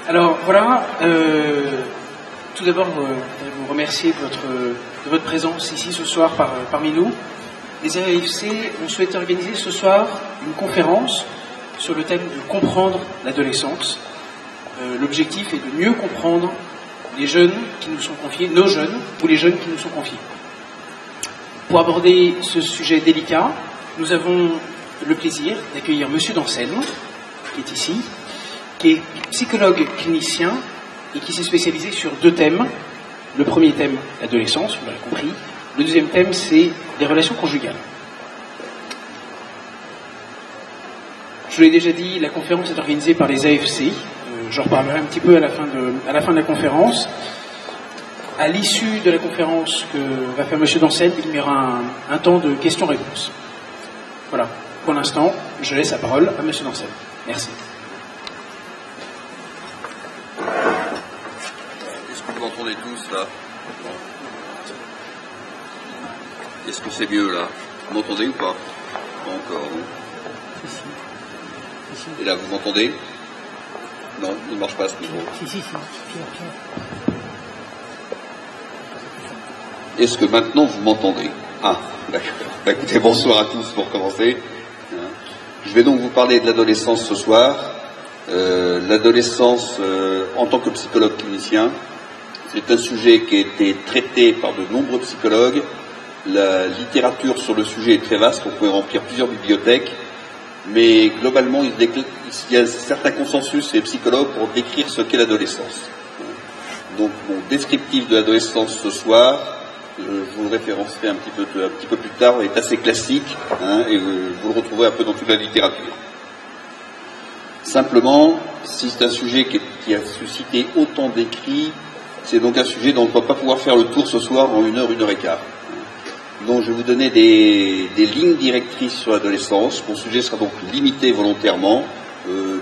Alors voilà, tout d'abord, je voudrais vous remercier de votre présence ici ce soir parmi nous. Les AFC ont souhaité organiser ce soir une conférence sur le thème de comprendre l'adolescence. L'objectif est de mieux comprendre les jeunes qui nous sont confiés, nos jeunes ou les jeunes qui nous sont confiés. Pour aborder ce sujet délicat, nous avons le plaisir d'accueillir Monsieur Danselme, qui est ici, qui est psychologue clinicien et qui s'est spécialisé sur deux thèmes. Le premier thème, l'adolescence, vous l'avez compris. Le deuxième thème, c'est les relations conjugales. Je vous l'ai déjà dit, la conférence est organisée par les AFC. J'en reparlerai un petit peu à la fin de la conférence. À l'issue de la conférence que va faire M. Danselme, il y aura un temps de questions-réponses. Voilà. Pour l'instant, je laisse la parole à M. Danselme. Merci. Est-ce que vous m'entendez tous là? Est-ce que c'est mieux là? Vous m'entendez ou pas? Pas encore, non? Et là, vous m'entendez? Non, il ne marche pas ce micro. Si. Est-ce que maintenant vous m'entendez? Ah, d'accord. Écoutez, bonsoir à tous pour commencer. Je vais donc vous parler de l'adolescence ce soir. L'adolescence en tant que psychologue clinicien, c'est un sujet qui a été traité par de nombreux psychologues. La littérature sur le sujet est très vaste, on pourrait remplir plusieurs bibliothèques, mais globalement il y a certains consensus chez les psychologues pour décrire ce qu'est l'adolescence. Donc mon descriptif de l'adolescence ce soir, je vous le référencerai un petit peu plus tard, est assez classique, et vous le retrouverez un peu dans toute la littérature. Simplement, si c'est un sujet qui a suscité autant d'écrits, c'est donc un sujet dont on ne va pas pouvoir faire le tour ce soir en 1 heure, 1 heure et quart. Donc je vais vous donner des lignes directrices sur l'adolescence. Mon sujet sera donc limité volontairement.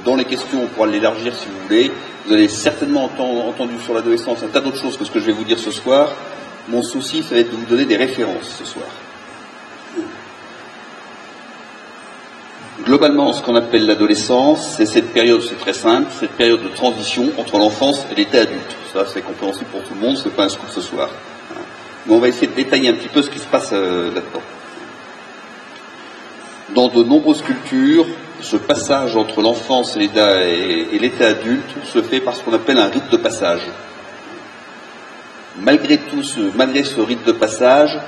Dans les questions, on pourra l'élargir si vous voulez. Vous avez certainement entendu sur l'adolescence un tas d'autres choses que ce que je vais vous dire ce soir. Mon souci, ça va être de vous donner des références ce soir. Globalement, ce qu'on appelle l'adolescence, c'est cette période, c'est très simple, cette période de transition entre l'enfance et l'état adulte. Ça, c'est compréhensible pour tout le monde, c'est pas un scoop ce soir. Mais on va essayer de détailler un petit peu ce qui se passe là-dedans. Dans de nombreuses cultures, ce passage entre l'enfance et l'état adulte se fait par ce qu'on appelle un rite de passage. Malgré ce rite de passage,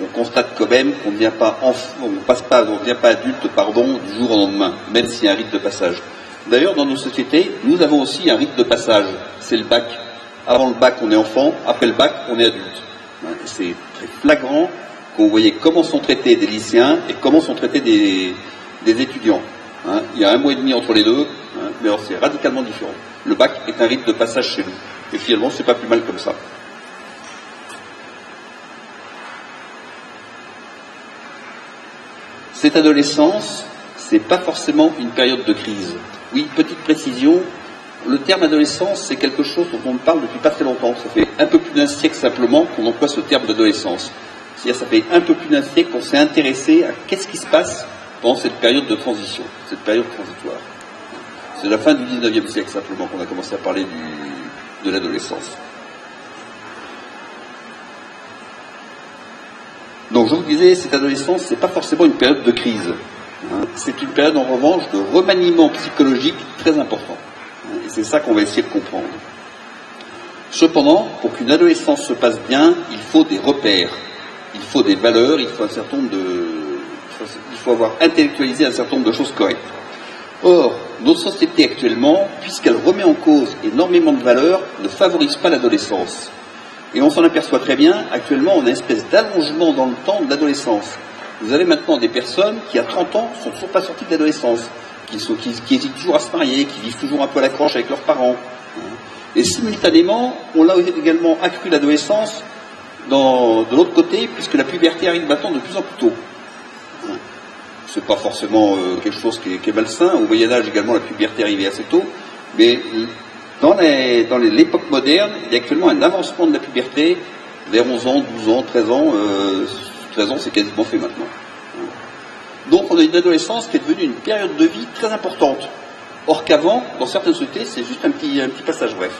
on constate quand même qu'on ne devient pas adulte, du jour au lendemain, même s'il y a un rite de passage. D'ailleurs, dans nos sociétés, nous avons aussi un rite de passage. C'est le bac. Avant le bac, on est enfant. Après le bac, on est adulte. C'est très flagrant qu'on voyait comment sont traités des lycéens et comment sont traités des étudiants. Il y a 1 mois et demi entre les deux, mais alors c'est radicalement différent. Le bac est un rite de passage chez nous. Et finalement, c'est pas plus mal comme ça. Cette adolescence, c'est pas forcément une période de crise. Oui, petite précision, le terme adolescence, c'est quelque chose dont on parle depuis pas très longtemps. Ça fait un peu plus d'1 siècle simplement qu'on emploie ce terme d'adolescence. C'est-à-dire, ça fait un peu plus d'1 siècle qu'on s'est intéressé à qu'est-ce qui se passe pendant cette période de transition, cette période transitoire. C'est la fin du 19e siècle simplement qu'on a commencé à parler de l'adolescence. Donc je vous disais, cette adolescence, c'est pas forcément une période de crise. C'est une période en revanche de remaniement psychologique très important. Et c'est ça qu'on va essayer de comprendre. Cependant, pour qu'une adolescence se passe bien, il faut des repères, il faut des valeurs, il faut avoir intellectualisé un certain nombre de choses correctes. Or, notre société actuellement, puisqu'elle remet en cause énormément de valeurs, ne favorise pas l'adolescence. Et on s'en aperçoit très bien, actuellement, on a une espèce d'allongement dans le temps de l'adolescence. Vous avez maintenant des personnes qui, à 30 ans, sont toujours pas sorties de l'adolescence, qui hésitent toujours à se marier, qui vivent toujours un peu à la croche avec leurs parents. Et simultanément, on a également accru l'adolescence de l'autre côté, puisque la puberté arrive maintenant de plus en plus tôt. C'est pas forcément quelque chose qui est malsain. Au Moyen-Âge également, la puberté arrivait assez tôt, mais dans l'époque moderne, il y a actuellement un avancement de la puberté vers 11 ans, 12 ans, 13 ans. 13 ans, c'est quasiment fait maintenant. Donc on a une adolescence qui est devenue une période de vie très importante. Or qu'avant, dans certaines sociétés, c'est juste un petit passage bref.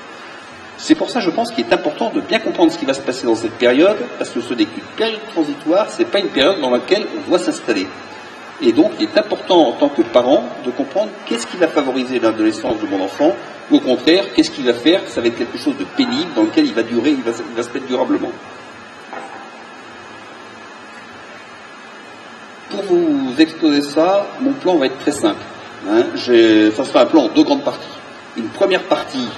C'est pour ça, je pense, qu'il est important de bien comprendre ce qui va se passer dans cette période, parce que ce n'est qu'une période transitoire, c'est pas une période dans laquelle on doit s'installer. Et donc, il est important, en tant que parent, de comprendre qu'est-ce qui va favoriser l'adolescence de mon enfant, ou au contraire, qu'est-ce qu'il va faire, ça va être quelque chose de pénible, dans lequel il va durer, il va se mettre durablement. Pour vous exposer ça, mon plan va être très simple. Ça sera un plan en deux grandes parties. Une première partie,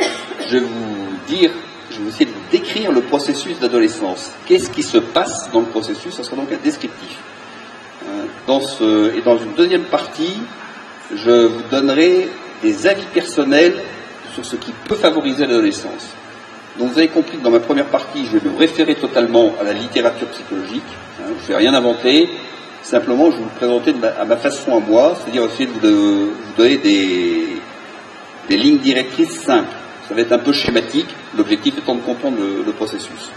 je vais vous essayer de vous décrire le processus d'adolescence. Qu'est-ce qui se passe dans le processus? Ça sera donc un descriptif. Et dans une deuxième partie, je vous donnerai des avis personnels sur ce qui peut favoriser l'adolescence. Donc vous avez compris que dans ma première partie, je vais me référer totalement à la littérature psychologique. Je ne vais rien inventer. Simplement, je vais vous le présenter à ma façon à moi, c'est-à-dire essayer de vous donner des lignes directrices simples. Ça va être un peu schématique, l'objectif étant de comprendre le processus.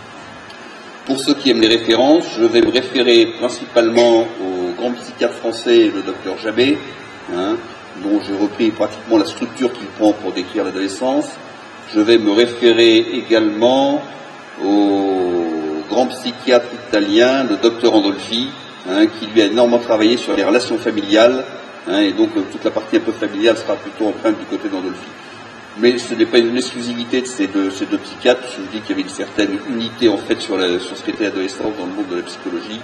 Pour ceux qui aiment les références, je vais me référer principalement au grand psychiatre français, le docteur Jabet, dont j'ai repris pratiquement la structure qu'il prend pour décrire l'adolescence. Je vais me référer également au grand psychiatre italien, le docteur Andolfi, qui lui a énormément travaillé sur les relations familiales, et donc toute la partie un peu familiale sera plutôt empreinte du côté d'Andolfi. Mais ce n'est pas une exclusivité de ces deux psychiatres, je vous dis qu'il y avait une certaine unité en fait sur ce qu'était l'adolescence dans le monde de la psychologie,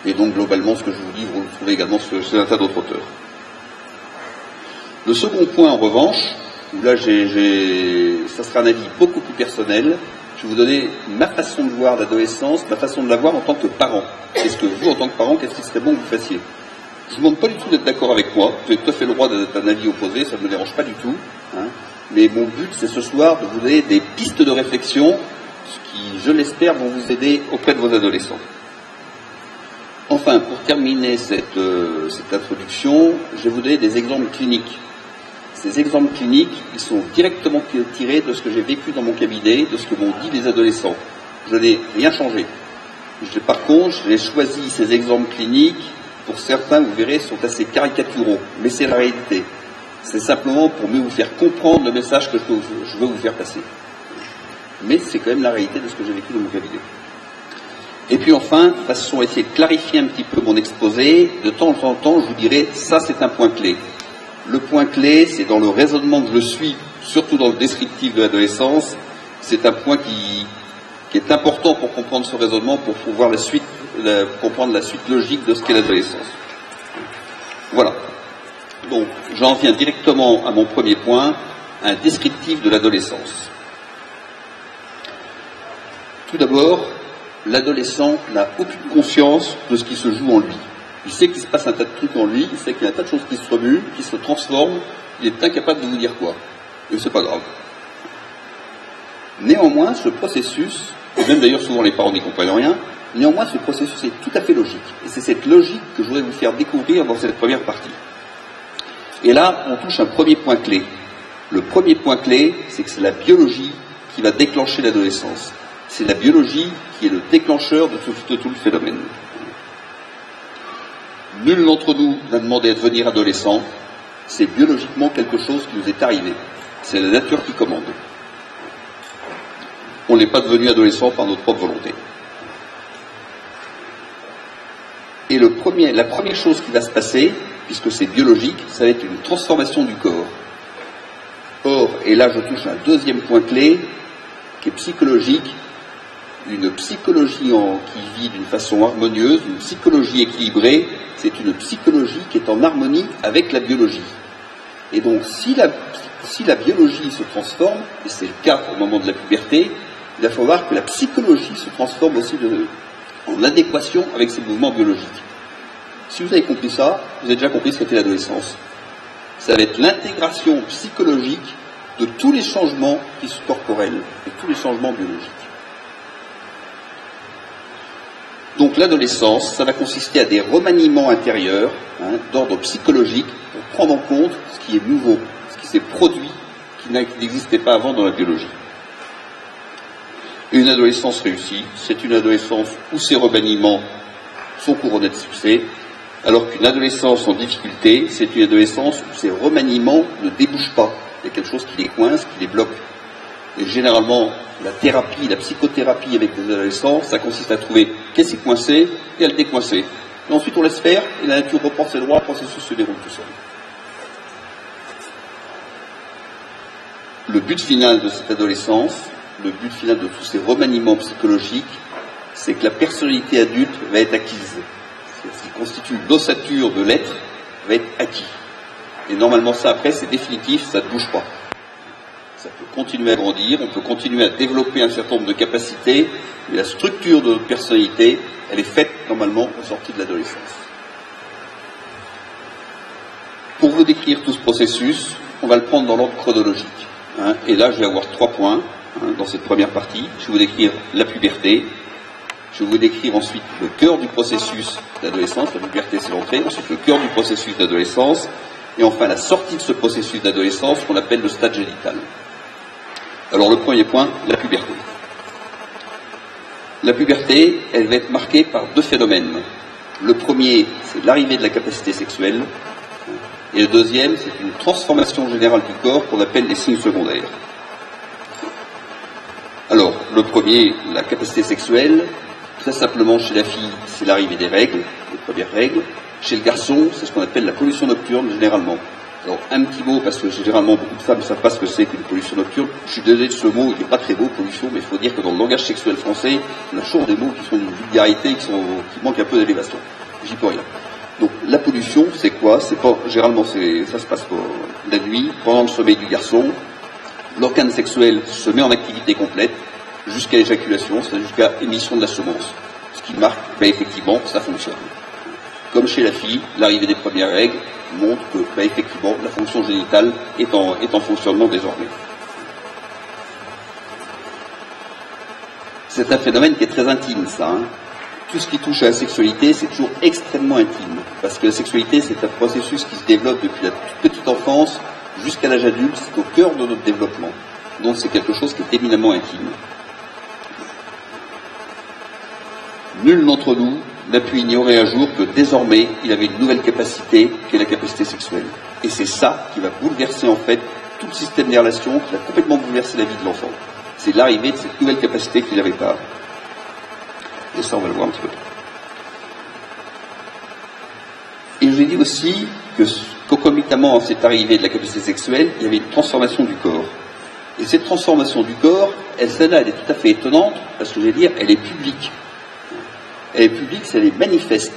et donc globalement ce que je vous dis, vous le trouvez également sur un tas d'autres auteurs. Le second point en revanche, où là ça sera un avis beaucoup plus personnel, je vais vous donner ma façon de voir l'adolescence, ma façon de la voir en tant que parent. Qu'est-ce que vous, en tant que parent, qu'est-ce qui serait bon que vous fassiez? Je ne vous demande pas du tout d'être d'accord avec moi, vous avez tout à fait le droit d'un avis opposé, ça ne me dérange pas du tout. Mais mon but, c'est ce soir de vous donner des pistes de réflexion, ce qui, je l'espère, vont vous aider auprès de vos adolescents. Enfin, pour terminer cette introduction, je vais vous donner des exemples cliniques. Ces exemples cliniques, ils sont directement tirés de ce que j'ai vécu dans mon cabinet, de ce que m'ont dit les adolescents. Je n'ai rien changé. Par contre, j'ai choisi ces exemples cliniques, pour certains, vous verrez, sont assez caricaturaux, mais c'est la réalité. C'est simplement pour mieux vous faire comprendre le message que je veux vous faire passer. Mais c'est quand même la réalité de ce que j'ai vécu dans mon cabinet. Et puis enfin, de façon à essayer de clarifier un petit peu mon exposé, de temps en temps, je vous dirai, ça c'est un point clé. Le point clé, c'est dans le raisonnement que je suis, surtout dans le descriptif de l'adolescence, c'est un point qui est important pour comprendre ce raisonnement, pour pouvoir comprendre la suite logique de ce qu'est l'adolescence. Voilà. Donc, j'en viens directement à mon premier point, un descriptif de l'adolescence. Tout d'abord, l'adolescent n'a aucune conscience de ce qui se joue en lui. Il sait qu'il se passe un tas de trucs en lui, il sait qu'il y a un tas de choses qui se remuent, qui se transforment, il est incapable de vous dire quoi. Et c'est pas grave. Néanmoins, ce processus, et même d'ailleurs souvent les parents n'y comprennent rien, néanmoins ce processus est tout à fait logique. Et c'est cette logique que je voudrais vous faire découvrir dans cette première partie. Et là, on touche un premier point clé. Le premier point clé, c'est que c'est la biologie qui va déclencher l'adolescence. C'est la biologie qui est le déclencheur de tout le phénomène. Nul d'entre nous n'a demandé à devenir adolescent. C'est biologiquement quelque chose qui nous est arrivé. C'est la nature qui commande. On n'est pas devenu adolescent par notre propre volonté. Et la première chose qui va se passer, puisque c'est biologique, ça va être une transformation du corps. Or, et là je touche à un deuxième point clé, qui est psychologique, une psychologie qui vit d'une façon harmonieuse, une psychologie équilibrée, c'est une psychologie qui est en harmonie avec la biologie. Et donc, si la biologie se transforme, et c'est le cas au moment de la puberté, il va falloir que la psychologie se transforme aussi en adéquation avec ces mouvements biologiques. Si vous avez compris ça, vous avez déjà compris ce qu'était l'adolescence. Ça va être l'intégration psychologique de tous les changements qui sont corporels et tous les changements biologiques. Donc l'adolescence, ça va consister à des remaniements intérieurs d'ordre psychologique pour prendre en compte ce qui est nouveau, ce qui s'est produit, qui n'existait pas avant dans la biologie. Une adolescence réussie, c'est une adolescence où ces remaniements sont couronnés de succès, Alors qu'une adolescence en difficulté, c'est une adolescence où ces remaniements ne débouchent pas. Il y a quelque chose qui les coince, qui les bloque. Et généralement, la thérapie, la psychothérapie avec les adolescents, ça consiste à trouver qu'est-ce qui est coincé et à le décoincer. Et ensuite, on laisse faire, et la nature reprend ses droits, le processus se déroule tout seul. Le but final de cette adolescence, le but final de tous ces remaniements psychologiques, c'est que la personnalité adulte va être acquise. Ce qui constitue l'ossature de l'être va être acquis. Et normalement, ça, après, c'est définitif, ça ne bouge pas. Ça peut continuer à grandir, on peut continuer à développer un certain nombre de capacités, mais la structure de notre personnalité, elle est faite, normalement, en sortie de l'adolescence. Pour vous décrire tout ce processus, on va le prendre dans l'ordre chronologique. Et là, je vais avoir 3 points dans cette première partie. Je vais vous décrire la puberté. Je vais vous décrire ensuite le cœur du processus d'adolescence. La puberté, c'est l'entrée. Ensuite, le cœur du processus d'adolescence. Et enfin, la sortie de ce processus d'adolescence qu'on appelle le stade génital. Alors, le premier point, la puberté. La puberté, elle va être marquée par 2 phénomènes. Le premier, c'est l'arrivée de la capacité sexuelle. Et le deuxième, c'est une transformation générale du corps qu'on appelle les signes secondaires. Alors, le premier, la capacité sexuelle, très simplement chez la fille, c'est l'arrivée des règles, les premières règles. Chez le garçon, c'est ce qu'on appelle la pollution nocturne, généralement. Alors, un petit mot, parce que généralement, beaucoup de femmes ne savent pas ce que c'est qu'une pollution nocturne. Je suis désolé de ce mot, il n'est pas très beau, pollution, mais il faut dire que dans le langage sexuel français, on a toujours des mots qui sont d'une vulgarité, qui manquent un peu d'élévation. J'y peux rien. Donc la pollution, c'est quoi? C'est pas généralement ça se passe la nuit, pendant le sommeil du garçon. L'organe sexuel se met en activité complète jusqu'à l'éjaculation, c'est jusqu'à émission de la semence. Ce qui marque, effectivement, ça fonctionne. Comme chez la fille, l'arrivée des premières règles montre que, effectivement, la fonction génitale est en fonctionnement désormais. C'est un phénomène qui est très intime, ça. Tout ce qui touche à la sexualité, c'est toujours extrêmement intime. Parce que la sexualité, c'est un processus qui se développe depuis la toute petite enfance jusqu'à l'âge adulte. C'est au cœur de notre développement. Donc c'est quelque chose qui est éminemment intime. Nul d'entre nous n'a pu ignorer un jour que désormais, il avait une nouvelle capacité, qui est la capacité sexuelle. Et c'est ça qui va bouleverser en fait tout le système des relations, qui va complètement bouleverser la vie de l'enfant. C'est l'arrivée de cette nouvelle capacité qu'il n'avait pas. Et ça, on va le voir un petit peu. Et je vous ai dit aussi que concomitamment à cette arrivée de la capacité sexuelle, il y avait une transformation du corps. Et cette transformation du corps, celle-là, elle est tout à fait étonnante, parce que je vais dire, elle est publique. Elle est publique, elle est manifeste.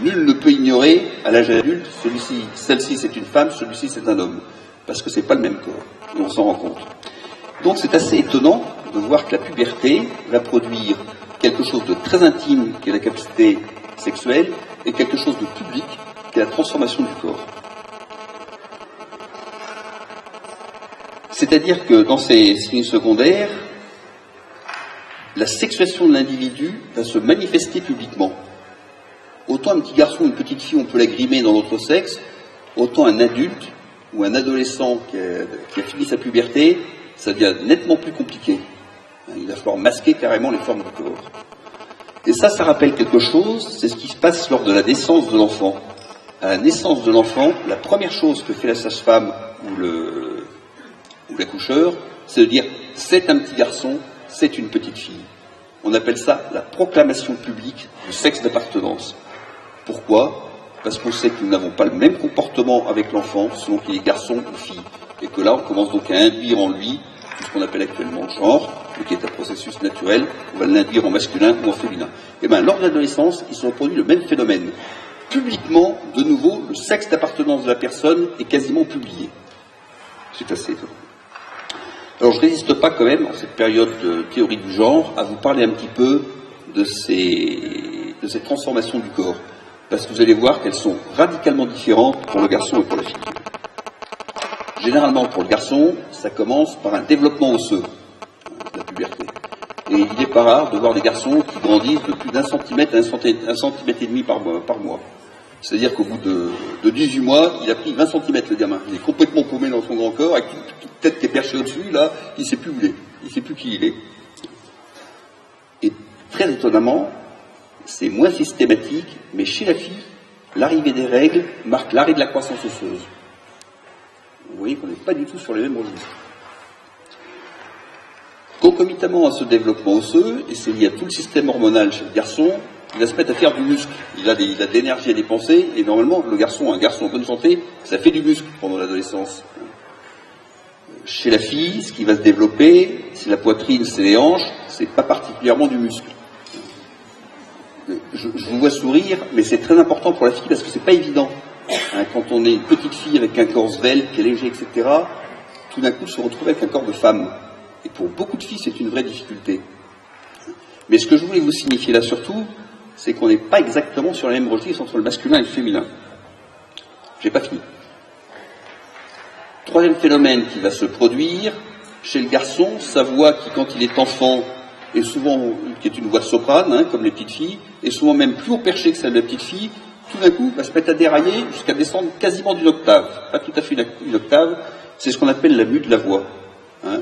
Nul ne peut ignorer, à l'âge adulte, celle-ci c'est une femme, celui-ci c'est un homme. Parce que c'est pas le même corps. Et on s'en rend compte. Donc c'est assez étonnant de voir que la puberté va produire quelque chose de très intime, qui est la capacité sexuelle, et quelque chose de public, qui est la transformation du corps. C'est-à-dire que dans ces signes secondaires, la sexuation de l'individu va se manifester publiquement. Autant un petit garçon ou une petite fille, on peut la grimer dans l'autre sexe, autant un adulte ou un adolescent qui a fini sa puberté, ça devient nettement plus compliqué. Il va falloir masquer carrément les formes du corps. Et ça rappelle quelque chose, c'est ce qui se passe lors de la naissance de l'enfant. À la naissance de l'enfant, la première chose que fait la sage-femme ou l'accoucheur, c'est de dire « c'est un petit garçon, c'est une petite fille ». On appelle ça la proclamation publique du sexe d'appartenance. Pourquoi? Parce qu'on sait que nous n'avons pas le même comportement avec l'enfant selon qu'il est garçon ou fille. Et que là, on commence donc à induire en lui ce qu'on appelle actuellement le genre, qui est un processus naturel, on va l'induire en masculin ou en féminin. Et bien, lors de l'adolescence, ils se reproduit le même phénomène. Publiquement, de nouveau, le sexe d'appartenance de la personne est quasiment publié. C'est assez étonnant. Alors, je ne résiste pas quand même, en cette période de théorie du genre, à vous parler un petit peu de ces transformations du corps. Parce que vous allez voir qu'elles sont radicalement différentes pour le garçon et pour la fille. Généralement, pour le garçon, ça commence par un développement osseux, la puberté. Et il n'est pas rare de voir des garçons qui grandissent de plus d'1 centimètre à 1,5 centimètre par mois. C'est-à-dire qu'au bout de 18 mois, il a pris 20 centimètres, le gamin. Il est complètement paumé dans son grand corps, avec une petite tête qui est perchée au-dessus, là, il ne sait plus où il est. Il ne sait plus qui il est. Et très étonnamment, c'est moins systématique, mais chez la fille, l'arrivée des règles marque l'arrêt de la croissance osseuse. Vous voyez qu'on n'est pas du tout sur les mêmes registres. Concomitamment à ce développement osseux, et c'est lié à tout le système hormonal chez le garçon, il va se mettre à faire du muscle. Il a de l'énergie à dépenser, et normalement, un garçon en bonne santé, ça fait du muscle pendant l'adolescence. Chez la fille, ce qui va se développer, c'est la poitrine, c'est les hanches, c'est pas particulièrement du muscle. Je vous vois sourire, mais c'est très important pour la fille parce que c'est pas évident. Quand on est une petite fille avec un corps svelte, qui est léger, etc., tout d'un coup se retrouver avec un corps de femme. Et pour beaucoup de filles, c'est une vraie difficulté. Mais ce que je voulais vous signifier là surtout, c'est qu'on n'est pas exactement sur la même registre entre le masculin et le féminin. J'ai pas fini. Troisième phénomène qui va se produire, chez le garçon, sa voix qui, quand il est enfant, est souvent, qui est une voix soprane, comme les petites filles, est souvent même plus haut perché que celle de la petite fille, tout d'un coup va se mettre à dérailler jusqu'à descendre quasiment d'une octave. Pas tout à fait une octave, c'est ce qu'on appelle la mue de la voix.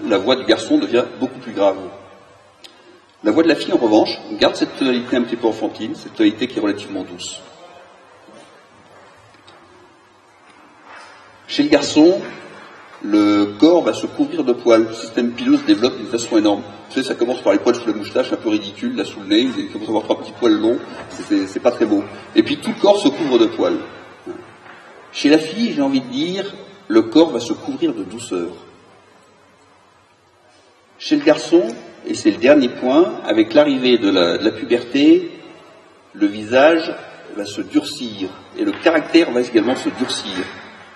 La voix du garçon devient beaucoup plus grave. La voix de la fille, en revanche, garde cette tonalité un petit peu enfantine, cette tonalité qui est relativement douce. Chez le garçon, le corps va se couvrir de poils. Le système pileux se développe d'une façon énorme. Vous savez, ça commence par les poils sous la moustache, un peu ridicule, là sous le nez, il commence à avoir 3 petits poils longs, c'est pas très beau. Et puis tout le corps se couvre de poils. Chez la fille, j'ai envie de dire, le corps va se couvrir de douceur. Chez le garçon, et c'est le dernier point, avec l'arrivée de la puberté, le visage va se durcir, et le caractère va également se durcir.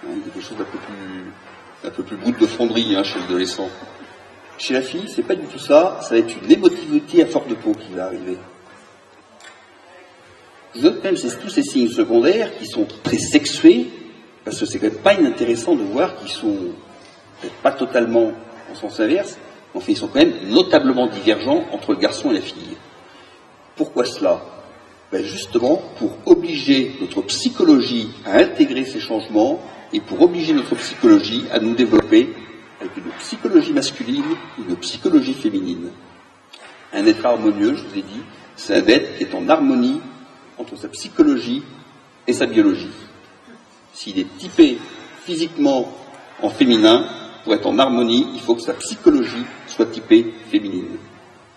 Il y a quelque chose d'un peu plus brut de fonderie chez l'adolescent. Chez la fille, c'est pas du tout ça, ça va être une émotivité à force de peau qui va arriver. Je note même tous ces signes secondaires qui sont très sexués, parce que c'est quand même pas inintéressant de voir qu'ils sont peut-être pas totalement en sens inverse, mais enfin ils sont quand même notablement divergents entre le garçon et la fille. Pourquoi cela ? Justement pour obliger notre psychologie à intégrer ces changements et pour obliger notre psychologie à nous développer avec une psychologie masculine ou une psychologie féminine. Un être harmonieux, je vous ai dit, c'est un être qui est en harmonie entre sa psychologie et sa biologie. S'il est typé physiquement en féminin, pour être en harmonie, il faut que sa psychologie soit typée féminine.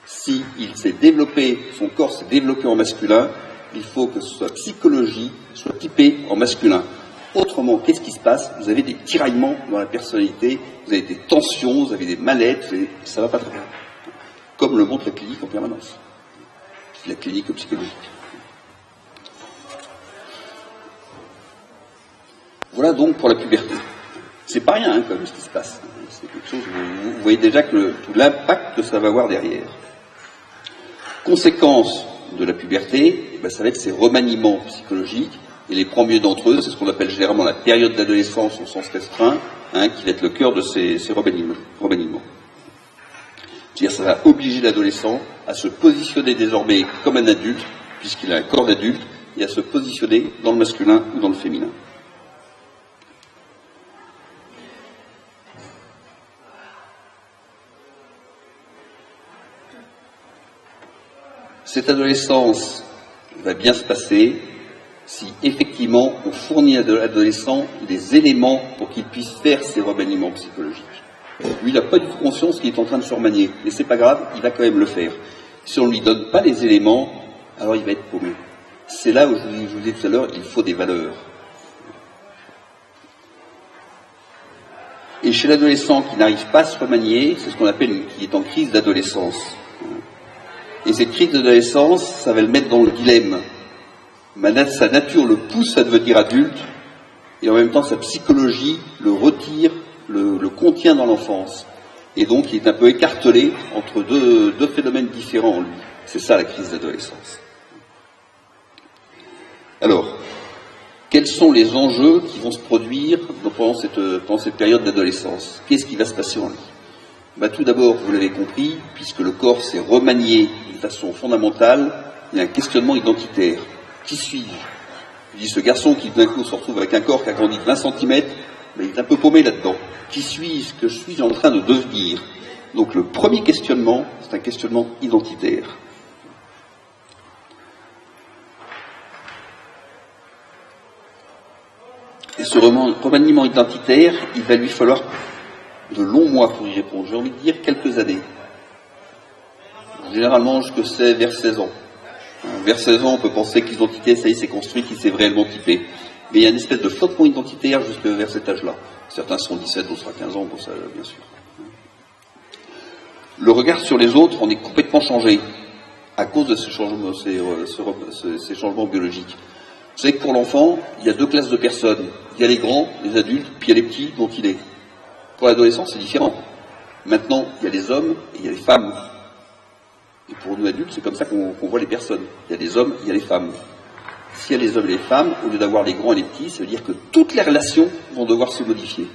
Si il s'est développé, son corps s'est développé en masculin, il faut que sa psychologie soit typée en masculin. Autrement, qu'est-ce qui se passe ? Vous avez des tiraillements dans la personnalité, vous avez des tensions, vous avez des mal-être, ça ne va pas très bien. Comme le montre la clinique en permanence. La clinique psychologique. Voilà donc pour la puberté. C'est pas rien comme ce qui se passe. C'est quelque chose, vous voyez déjà que tout l'impact que ça va avoir derrière. Conséquence de la puberté, ça va être ces remaniements psychologiques. Et les premiers d'entre eux, c'est ce qu'on appelle généralement la période d'adolescence au sens restreint, qui va être le cœur de ces remaniements. C'est-à-dire ça va obliger l'adolescent à se positionner désormais comme un adulte, puisqu'il a un corps d'adulte, et à se positionner dans le masculin ou dans le féminin. Cette adolescence va bien se passer si effectivement on fournit à l'adolescent des éléments pour qu'il puisse faire ces remaniements psychologiques. Lui, il n'a pas du tout conscience qu'il est en train de se remanier, mais c'est pas grave, il va quand même le faire. Si on ne lui donne pas les éléments, alors il va être paumé. C'est là où je vous disais tout à l'heure, il faut des valeurs. Et chez l'adolescent qui n'arrive pas à se remanier, c'est ce qu'on appelle qui est en crise d'adolescence. Et cette crise d'adolescence, ça va le mettre dans le dilemme. Sa nature le pousse à devenir adulte, et en même temps sa psychologie le retire, le contient dans l'enfance. Et donc il est un peu écartelé entre deux phénomènes différents en lui. C'est ça la crise d'adolescence. Alors, quels sont les enjeux qui vont se produire pendant cette période d'adolescence ? Qu'est-ce qui va se passer en lui ? Tout d'abord, vous l'avez compris, puisque le corps s'est remanié d'une façon fondamentale, il y a un questionnement identitaire. Qui suis-je ? Je dis, ce garçon qui d'un coup se retrouve avec un corps qui a grandi de 20 cm, il est un peu paumé là-dedans. Qui suis-je ? Que je suis en train de devenir ? Donc le premier questionnement, c'est un questionnement identitaire. ce remaniement identitaire, il va lui falloir de longs mois pour y répondre. J'ai envie de dire quelques années. Généralement, je sais vers 16 ans. Vers 16 ans, on peut penser que l'identité, ça y est, s'est construit, qu'il s'est réellement typé. Mais il y a une espèce de flottement identitaire jusque vers cet âge-là. Certains sont 17, d'autres à 15 ans, bon ça, bien sûr. Le regard sur les autres en est complètement changé à cause de ces changements, ces changements biologiques. Vous savez que pour l'enfant, il y a deux classes de personnes. Il y a les grands, les adultes, puis il y a les petits dont il est. Pour l'adolescent, c'est différent. Maintenant, il y a les hommes et il y a les femmes. Et pour nous adultes, c'est comme ça qu'on voit les personnes. Il y a les hommes, il y a les femmes. S'il y a les hommes et les femmes, au lieu d'avoir les grands et les petits, ça veut dire que toutes les relations vont devoir se modifier.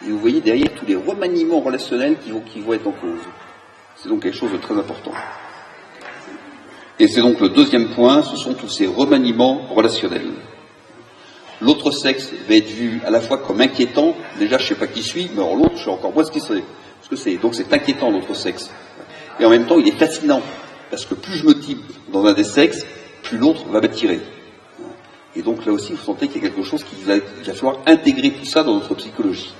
Et vous voyez derrière tous les remaniements relationnels qui vont être en cause. C'est donc quelque chose de très important. Et c'est donc le deuxième point, ce sont tous ces remaniements relationnels. L'autre sexe va être vu à la fois comme inquiétant, déjà je ne sais pas qui suis, mais alors l'autre, je sais encore moins ce que c'est. Donc c'est inquiétant l'autre sexe. Et en même temps, il est fascinant, parce que plus je me type dans un des sexes, plus l'autre va m'attirer. Et donc là aussi, vous sentez qu'il y a quelque chose qu'il va falloir intégrer tout ça dans notre psychologie.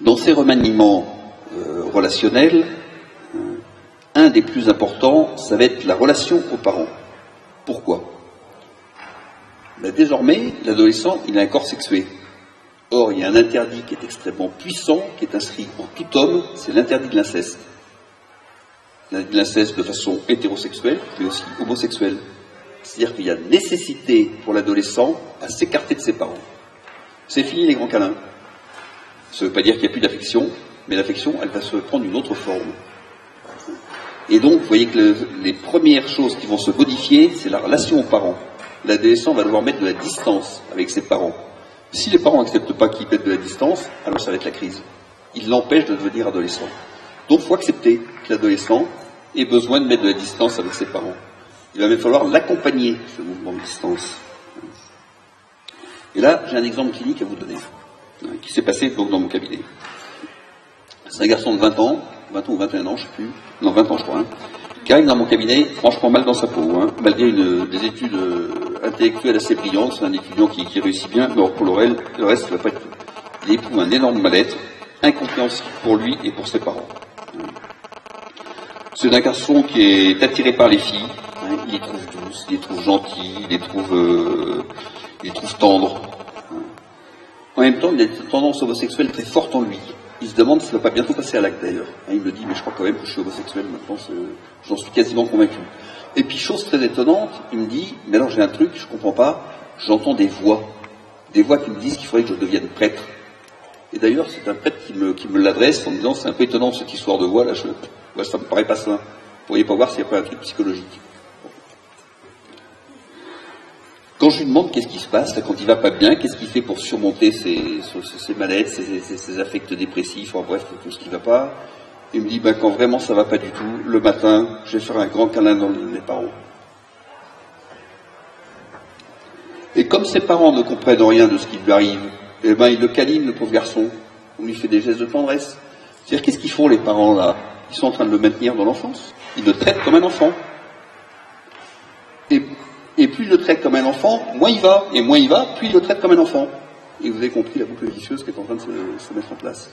Dans ces remaniements relationnels, un des plus importants, ça va être la relation aux parents. Pourquoi ? Désormais, l'adolescent, il a un corps sexué. Or, il y a un interdit qui est extrêmement puissant, qui est inscrit en tout homme, c'est l'interdit de l'inceste. L'interdit de l'inceste de façon hétérosexuelle, mais aussi homosexuelle. C'est-à-dire qu'il y a nécessité pour l'adolescent à s'écarter de ses parents. C'est fini les grands câlins. Ça ne veut pas dire qu'il n'y a plus d'affection, mais l'affection, elle va se prendre une autre forme. Et donc, vous voyez que les premières choses qui vont se modifier, c'est la relation aux parents. L'adolescent va devoir mettre de la distance avec ses parents. Si les parents n'acceptent pas qu'il mette de la distance, alors ça va être la crise. Ils l'empêchent de devenir adolescent. Donc, il faut accepter que l'adolescent ait besoin de mettre de la distance avec ses parents. Il va même falloir l'accompagner, ce mouvement de distance. Et là, j'ai un exemple clinique à vous donner, qui s'est passé donc dans mon cabinet. C'est un garçon de 20 ans ou 21 ans, je ne sais plus, non 20 ans je crois, qui arrive dans mon cabinet, franchement mal dans sa peau, malgré des études intellectuelles assez brillantes. C'est un étudiant qui réussit bien, mais pour le reste, il va pas être tout. Il éprouve un énorme mal-être, incompréhensible pour lui et pour ses parents. C'est un garçon qui est attiré par les filles, il les trouve douces, il les trouve gentilles, il les trouve tendres. En même temps, il a une tendance homosexuelle très forte en lui. Il se demande s'il ne va pas bientôt passer à l'acte d'ailleurs. Il me dit, mais je crois quand même que je suis homosexuel maintenant, j'en suis quasiment convaincu. Et puis, chose très étonnante, il me dit, mais alors j'ai un truc, je ne comprends pas, j'entends des voix qui me disent qu'il faudrait que je devienne prêtre. Et d'ailleurs, c'est un prêtre qui me l'adresse en me disant, c'est un peu étonnant cette histoire de voix, là, ça me paraît pas sain. Vous pourriez pas voir s'il n'y a pas un truc psychologique. Quand je lui demande qu'est-ce qui se passe, là, quand il va pas bien, qu'est-ce qu'il fait pour surmonter ses mal-être, ses affects dépressifs, enfin bref, tout ce qui va pas, il me dit, quand vraiment ça va pas du tout, le matin, je vais faire un grand câlin dans les parents. Et comme ses parents ne comprennent rien de ce qui lui arrive, il le câline, le pauvre garçon. On lui fait des gestes de tendresse. C'est-à-dire, qu'est-ce qu'ils font les parents là ? Ils sont en train de le maintenir dans l'enfance. Ils le traitent comme un enfant. Et plus il le traite comme un enfant, moins il va. Et moins il va, plus il le traite comme un enfant. Et vous avez compris la boucle vicieuse qui est en train de se mettre en place.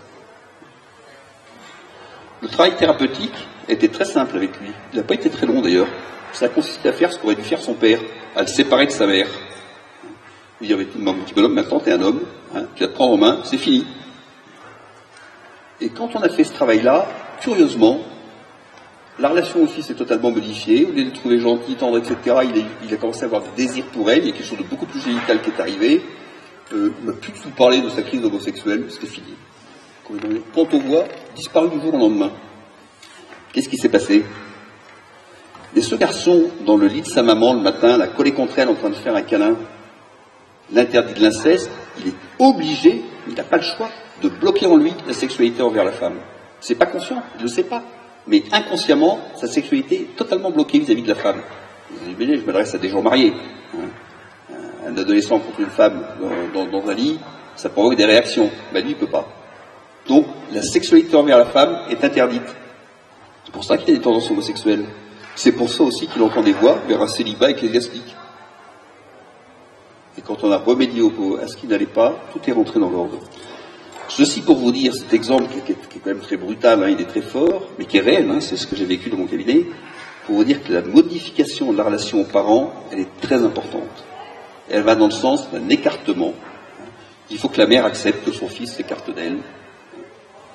Le travail thérapeutique était très simple avec lui. Il n'a pas été très long d'ailleurs. Ça a consisté à faire ce qu'aurait dû faire son père, à le séparer de sa mère. Il y avait mon petit bonhomme, maintenant t'es un homme, tu vas te prendre en main, c'est fini. Et quand on a fait ce travail-là, curieusement, la relation aussi s'est totalement modifiée. Au lieu de le trouver gentil, tendre, etc., il a commencé à avoir des désirs pour elle. Il y a quelque chose de beaucoup plus génital qui est arrivé. Il n'a plus du tout parlé de sa crise homosexuelle, c'était fini. Quand on voit, disparu du jour au lendemain. Qu'est-ce qui s'est passé ? Et ce garçon, dans le lit de sa maman le matin, la collé contre elle en train de faire un câlin, l'interdit de l'inceste, il est obligé, il n'a pas le choix, de bloquer en lui la sexualité envers la femme. C'est pas conscient, il ne le sait pas. Mais inconsciemment, sa sexualité est totalement bloquée vis-à-vis de la femme. Vous imaginez, je m'adresse à des gens mariés. Un adolescent contre une femme dans un lit, ça provoque des réactions. Lui, il ne peut pas. Donc, la sexualité envers la femme est interdite. C'est pour ça qu'il y a des tendances homosexuelles. C'est pour ça aussi qu'il entend des voix vers un célibat ecclésiastique. Et quand on a remédié à ce qui n'allait pas, tout est rentré dans l'ordre. Ceci pour vous dire, cet exemple qui est quand même très brutal, hein, il est très fort, mais qui est réel, hein, c'est ce que j'ai vécu dans mon cabinet, pour vous dire que la modification de la relation aux parents, elle est très importante. Elle va dans le sens d'un écartement. Il faut que la mère accepte que son fils s'écarte d'elle.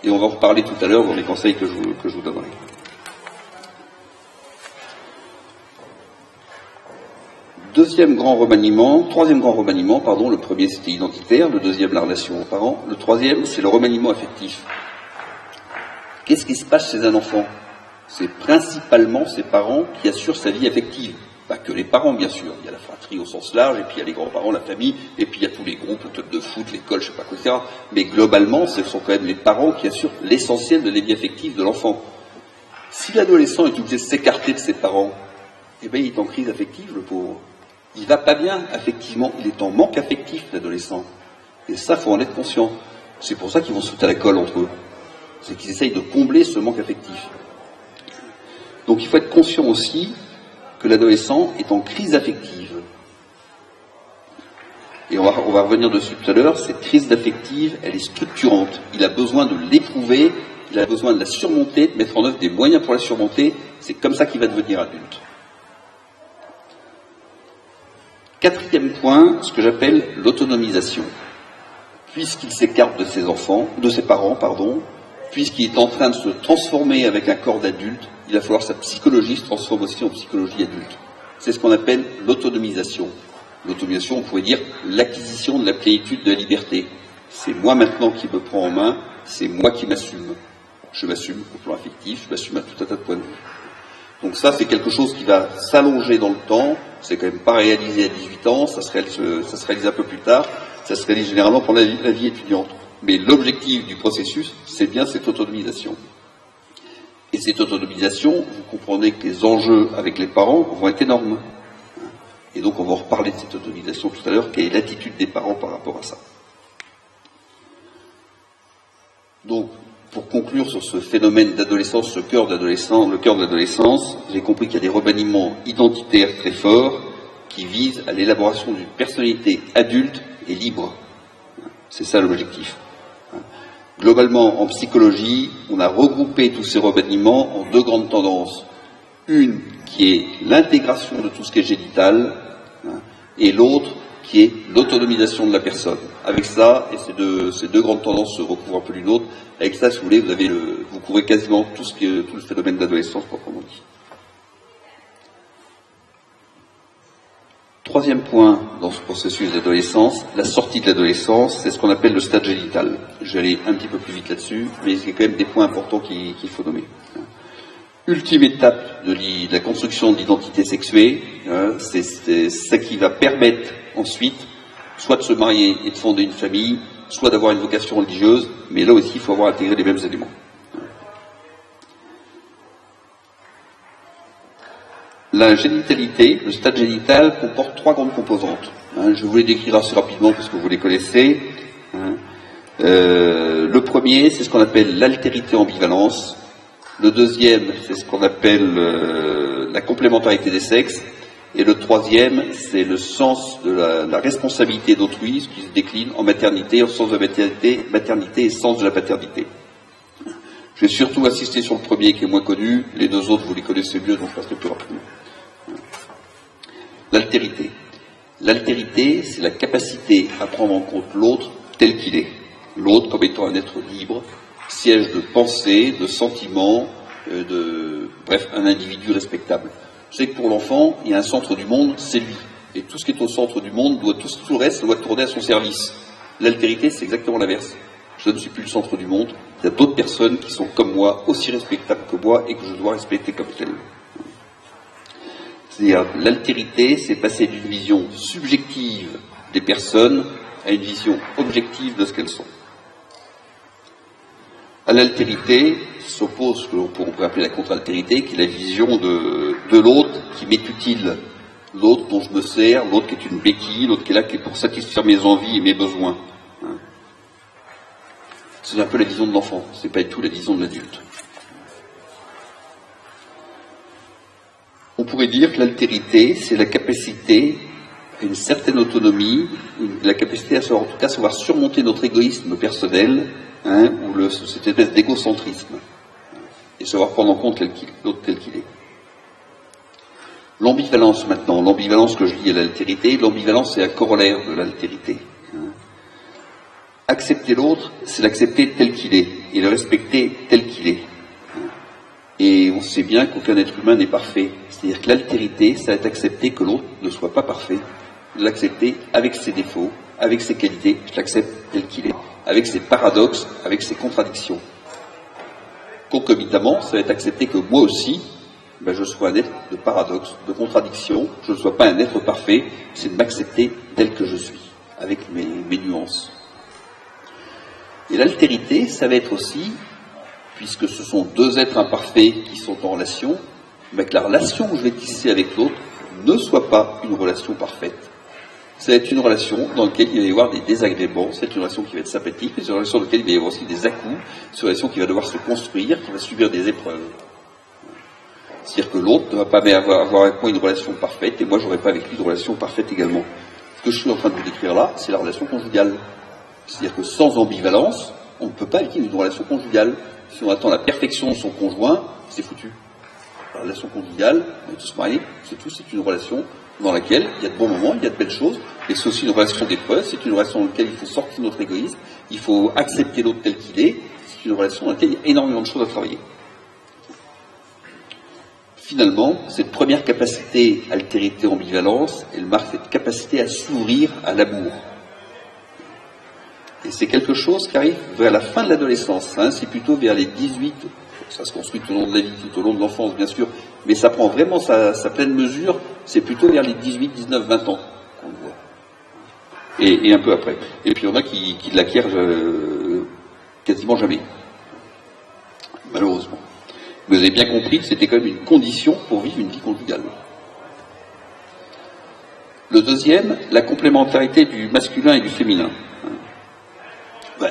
Et on va en reparler tout à l'heure dans les conseils que je vous donnerai. Troisième grand remaniement, le premier c'était identitaire, le deuxième la relation aux parents, le troisième c'est le remaniement affectif. Qu'est-ce qui se passe chez un enfant? C'est principalement ses parents qui assurent sa vie affective. Pas que les parents, bien sûr, il y a la fratrie au sens large, et puis il y a les grands-parents, la famille, et puis il y a tous les groupes, le club de foot, l'école, je sais pas quoi, etc. Mais globalement, ce sont quand même les parents qui assurent l'essentiel de la vie affective de l'enfant. Si l'adolescent est obligé de s'écarter de ses parents, eh bien il est en crise affective, le pauvre. Il va pas bien, affectivement, il est en manque affectif, l'adolescent. Et ça, faut en être conscient. C'est pour ça qu'ils vont se foutre à la colle entre eux. C'est qu'ils essayent de combler ce manque affectif. Donc il faut être conscient aussi que l'adolescent est en crise affective. Et on va revenir dessus tout à l'heure, cette crise affective, elle est structurante. Il a besoin de l'éprouver, il a besoin de la surmonter, de mettre en œuvre des moyens pour la surmonter. C'est comme ça qu'il va devenir adulte. Quatrième point, ce que j'appelle l'autonomisation. Puisqu'il s'écarte de ses parents, puisqu'il est en train de se transformer avec un corps d'adulte, il va falloir que sa psychologie se transforme aussi en psychologie adulte. C'est ce qu'on appelle l'autonomisation. L'autonomisation, on pourrait dire l'acquisition de la plénitude de la liberté. C'est moi maintenant qui me prends en main, c'est moi qui m'assume. Je m'assume au plan affectif, je m'assume à tout un tas de points de vue. Donc ça, c'est quelque chose qui va s'allonger dans le temps. C'est quand même pas réalisé à 18 ans, ça se réalise un peu plus tard. Ça se réalise généralement pendant la vie étudiante. Mais l'objectif du processus, c'est bien cette autonomisation. Et cette autonomisation, vous comprenez que les enjeux avec les parents vont être énormes. Et donc on va reparler de cette autonomisation tout à l'heure, quelle est l'attitude des parents par rapport à ça. Donc, pour conclure sur ce phénomène d'adolescence, le cœur de l'adolescence, j'ai compris qu'il y a des remaniements identitaires très forts qui visent à l'élaboration d'une personnalité adulte et libre. C'est ça l'objectif. Globalement, en psychologie, on a regroupé tous ces remaniements en deux grandes tendances. Une qui est l'intégration de tout ce qui est génital, et l'autre qui est l'autonomisation de la personne. Avec ça, et ces deux grandes tendances se recouvrent un peu l'une l'autre, avec ça, si vous voulez, vous couvrez quasiment tout le phénomène d'adolescence proprement dit. Troisième point dans ce processus d'adolescence, la sortie de l'adolescence, c'est ce qu'on appelle le stade génital. Je vais aller un petit peu plus vite là-dessus, mais il y a quand même des points importants qu'il faut nommer. Ultime étape de la construction de l'identité sexuée, c'est ça qui va permettre ensuite soit de se marier et de fonder une famille, soit d'avoir une vocation religieuse, mais là aussi il faut avoir intégré les mêmes éléments. La génitalité, le stade génital, comporte trois grandes composantes. Je vous les décrire assez rapidement parce que vous les connaissez. Le premier, c'est ce qu'on appelle l'altérité-ambivalence. Le deuxième, c'est ce qu'on appelle la complémentarité des sexes. Et le troisième, c'est le sens de la responsabilité d'autrui, ce qui se décline en maternité, en sens de la maternité et sens de la paternité. Je vais surtout insister sur le premier qui est moins connu, les deux autres vous les connaissez mieux, donc je passerai plus rapidement. L'altérité. L'altérité, c'est la capacité à prendre en compte l'autre tel qu'il est. L'autre comme étant un être libre, siège de pensée, de sentiments, bref, un individu respectable. Je sais que pour l'enfant, il y a un centre du monde, c'est lui. Et tout ce qui est au centre du monde, tout le reste doit tourner à son service. L'altérité, c'est exactement l'inverse. Je ne suis plus le centre du monde. Il y a d'autres personnes qui sont comme moi, aussi respectables que moi, et que je dois respecter comme telles. C'est-à-dire, l'altérité, c'est passer d'une vision subjective des personnes à une vision objective de ce qu'elles sont. À l'altérité s'oppose ce que l'on pourrait appeler la contre-altérité, qui est la vision de l'autre qui m'est utile, l'autre dont je me sers, l'autre qui est une béquille, l'autre qui est là qui est pour satisfaire mes envies et mes besoins. C'est un peu la vision de l'enfant, c'est pas du tout la vision de l'adulte. On pourrait dire que l'altérité, c'est la capacité une certaine autonomie, la capacité à savoir, en tout cas, savoir surmonter notre égoïsme personnel, ou cette espèce d'égocentrisme, et savoir prendre en compte l'autre tel qu'il est. L'ambivalence maintenant, l'ambivalence que je lis à l'altérité, l'ambivalence c'est un corollaire de l'altérité. Accepter l'autre, c'est l'accepter tel qu'il est, et le respecter tel qu'il est. Et on sait bien qu'aucun être humain n'est parfait. C'est-à-dire que l'altérité, ça va être accepter que l'autre ne soit pas parfait, de l'accepter avec ses défauts, avec ses qualités, je l'accepte tel qu'il est, avec ses paradoxes, avec ses contradictions. Concomitamment, ça va être accepter que moi aussi, je sois un être de paradoxe, de contradiction, je ne sois pas un être parfait, c'est de m'accepter tel que je suis, avec mes nuances. Et l'altérité, ça va être aussi, puisque ce sont deux êtres imparfaits qui sont en relation, que la relation que je vais tisser avec l'autre ne soit pas une relation parfaite. Ça va être une relation dans laquelle il va y avoir des désagréments, c'est une relation qui va être sympathique, mais c'est une relation dans laquelle il va y avoir aussi des à-coups, c'est une relation qui va devoir se construire, qui va subir des épreuves. C'est-à-dire que l'autre ne va pas avoir avec moi une relation parfaite, et moi je n'aurai pas avec lui une relation parfaite également. Ce que je suis en train de vous décrire là, c'est la relation conjugale. C'est-à-dire que sans ambivalence, on ne peut pas vivre une relation conjugale. Si on attend la perfection de son conjoint, c'est foutu. La relation conjugale, on est tous mariés, c'est une relation dans laquelle il y a de bons moments, il y a de belles choses, et c'est aussi une relation d'épreuve, c'est une relation dans laquelle il faut sortir notre égoïsme, il faut accepter l'autre tel qu'il est, c'est une relation dans laquelle il y a énormément de choses à travailler. Finalement, cette première capacité, altérité, ambivalence, elle marque cette capacité à s'ouvrir à l'amour. Et c'est quelque chose qui arrive vers la fin de l'adolescence, c'est plutôt vers les 18, ça se construit tout au long de la vie, tout au long de l'enfance bien sûr, mais ça prend vraiment sa pleine mesure, c'est plutôt vers les 18, 19, 20 ans qu'on le voit. Et un peu après. Et puis il y en a qui l'acquièrent quasiment jamais, malheureusement. Vous avez bien compris que c'était quand même une condition pour vivre une vie conjugale. Le deuxième, la complémentarité du masculin et du féminin.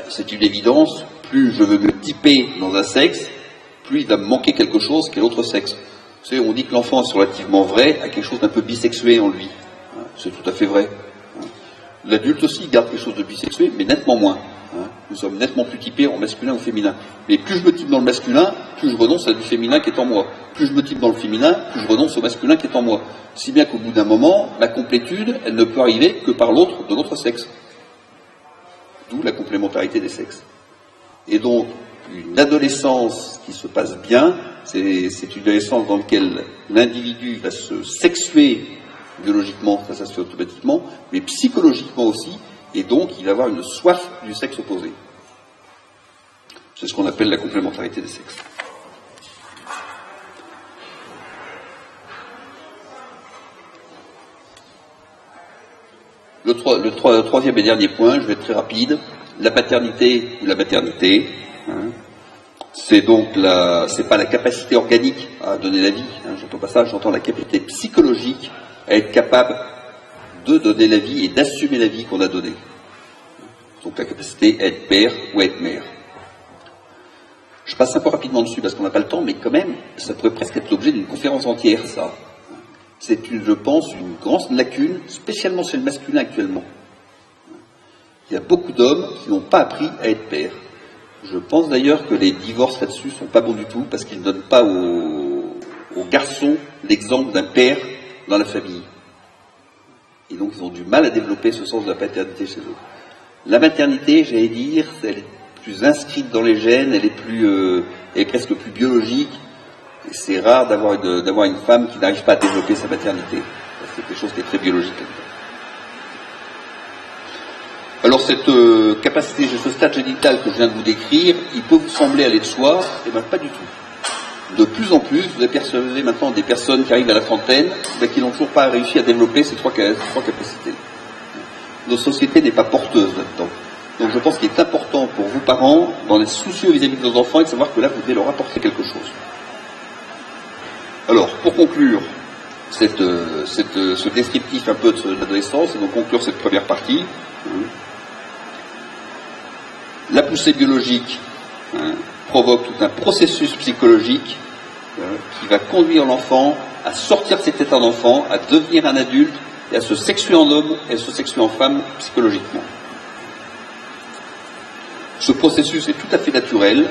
C'est une évidence, plus je veux me typer dans un sexe, plus il va me manquer quelque chose qu'est l'autre sexe. Vous savez, on dit que l'enfant est relativement vrai, a quelque chose d'un peu bisexué en lui. C'est tout à fait vrai. L'adulte aussi garde quelque chose de bisexué, mais nettement moins. Nous sommes nettement plus typés en masculin ou féminin. Mais plus je me type dans le masculin, plus je renonce à du féminin qui est en moi. Plus je me type dans le féminin, plus je renonce au masculin qui est en moi. Si bien qu'au bout d'un moment, la complétude, elle ne peut arriver que par l'autre de l'autre sexe. D'où la complémentarité des sexes. Et donc, une adolescence qui se passe bien, c'est une adolescence dans laquelle l'individu va se sexuer biologiquement, ça se fait automatiquement, mais psychologiquement aussi, et donc il va avoir une soif du sexe opposé. C'est ce qu'on appelle la complémentarité des sexes. Le troisième et dernier point, je vais être très rapide, la paternité ou la maternité. C'est donc c'est pas la capacité organique à donner la vie, j'entends pas ça, j'entends la capacité psychologique à être capable de donner la vie et d'assumer la vie qu'on a donnée. Donc la capacité à être père ou à être mère. Je passe un peu rapidement dessus parce qu'on n'a pas le temps, mais quand même, ça pourrait presque être l'objet d'une conférence entière, ça. C'est, je pense, une grande lacune, spécialement chez le masculin actuellement. Il y a beaucoup d'hommes qui n'ont pas appris à être pères. Je pense d'ailleurs que les divorces là-dessus sont pas bons du tout, parce qu'ils ne donnent pas aux garçons l'exemple d'un père dans la famille. Et donc ils ont du mal à développer ce sens de la paternité chez eux. La maternité, j'allais dire, elle est plus inscrite dans les gènes, elle est presque plus biologique. Et c'est rare d'avoir une femme qui n'arrive pas à développer sa maternité. C'est quelque chose qui est très biologique. Alors cette capacité, ce stade génital que je viens de vous décrire, il peut vous sembler aller de soi, et bien pas du tout. De plus en plus, vous apercevez maintenant des personnes qui arrivent à la trentaine, qui n'ont toujours pas réussi à développer ces trois capacités. Notre société n'est pas porteuse là-dedans. Donc je pense qu'il est important pour vous parents, d'en être soucieux vis-à-vis de nos enfants et de savoir que là, vous devez leur apporter quelque chose. Alors, pour conclure ce descriptif un peu de l'adolescence, et donc conclure cette première partie, la poussée biologique provoque tout un processus psychologique qui va conduire l'enfant à sortir de cet état d'enfant, à devenir un adulte et à se sexuer en homme et à se sexuer en femme psychologiquement. Ce processus est tout à fait naturel,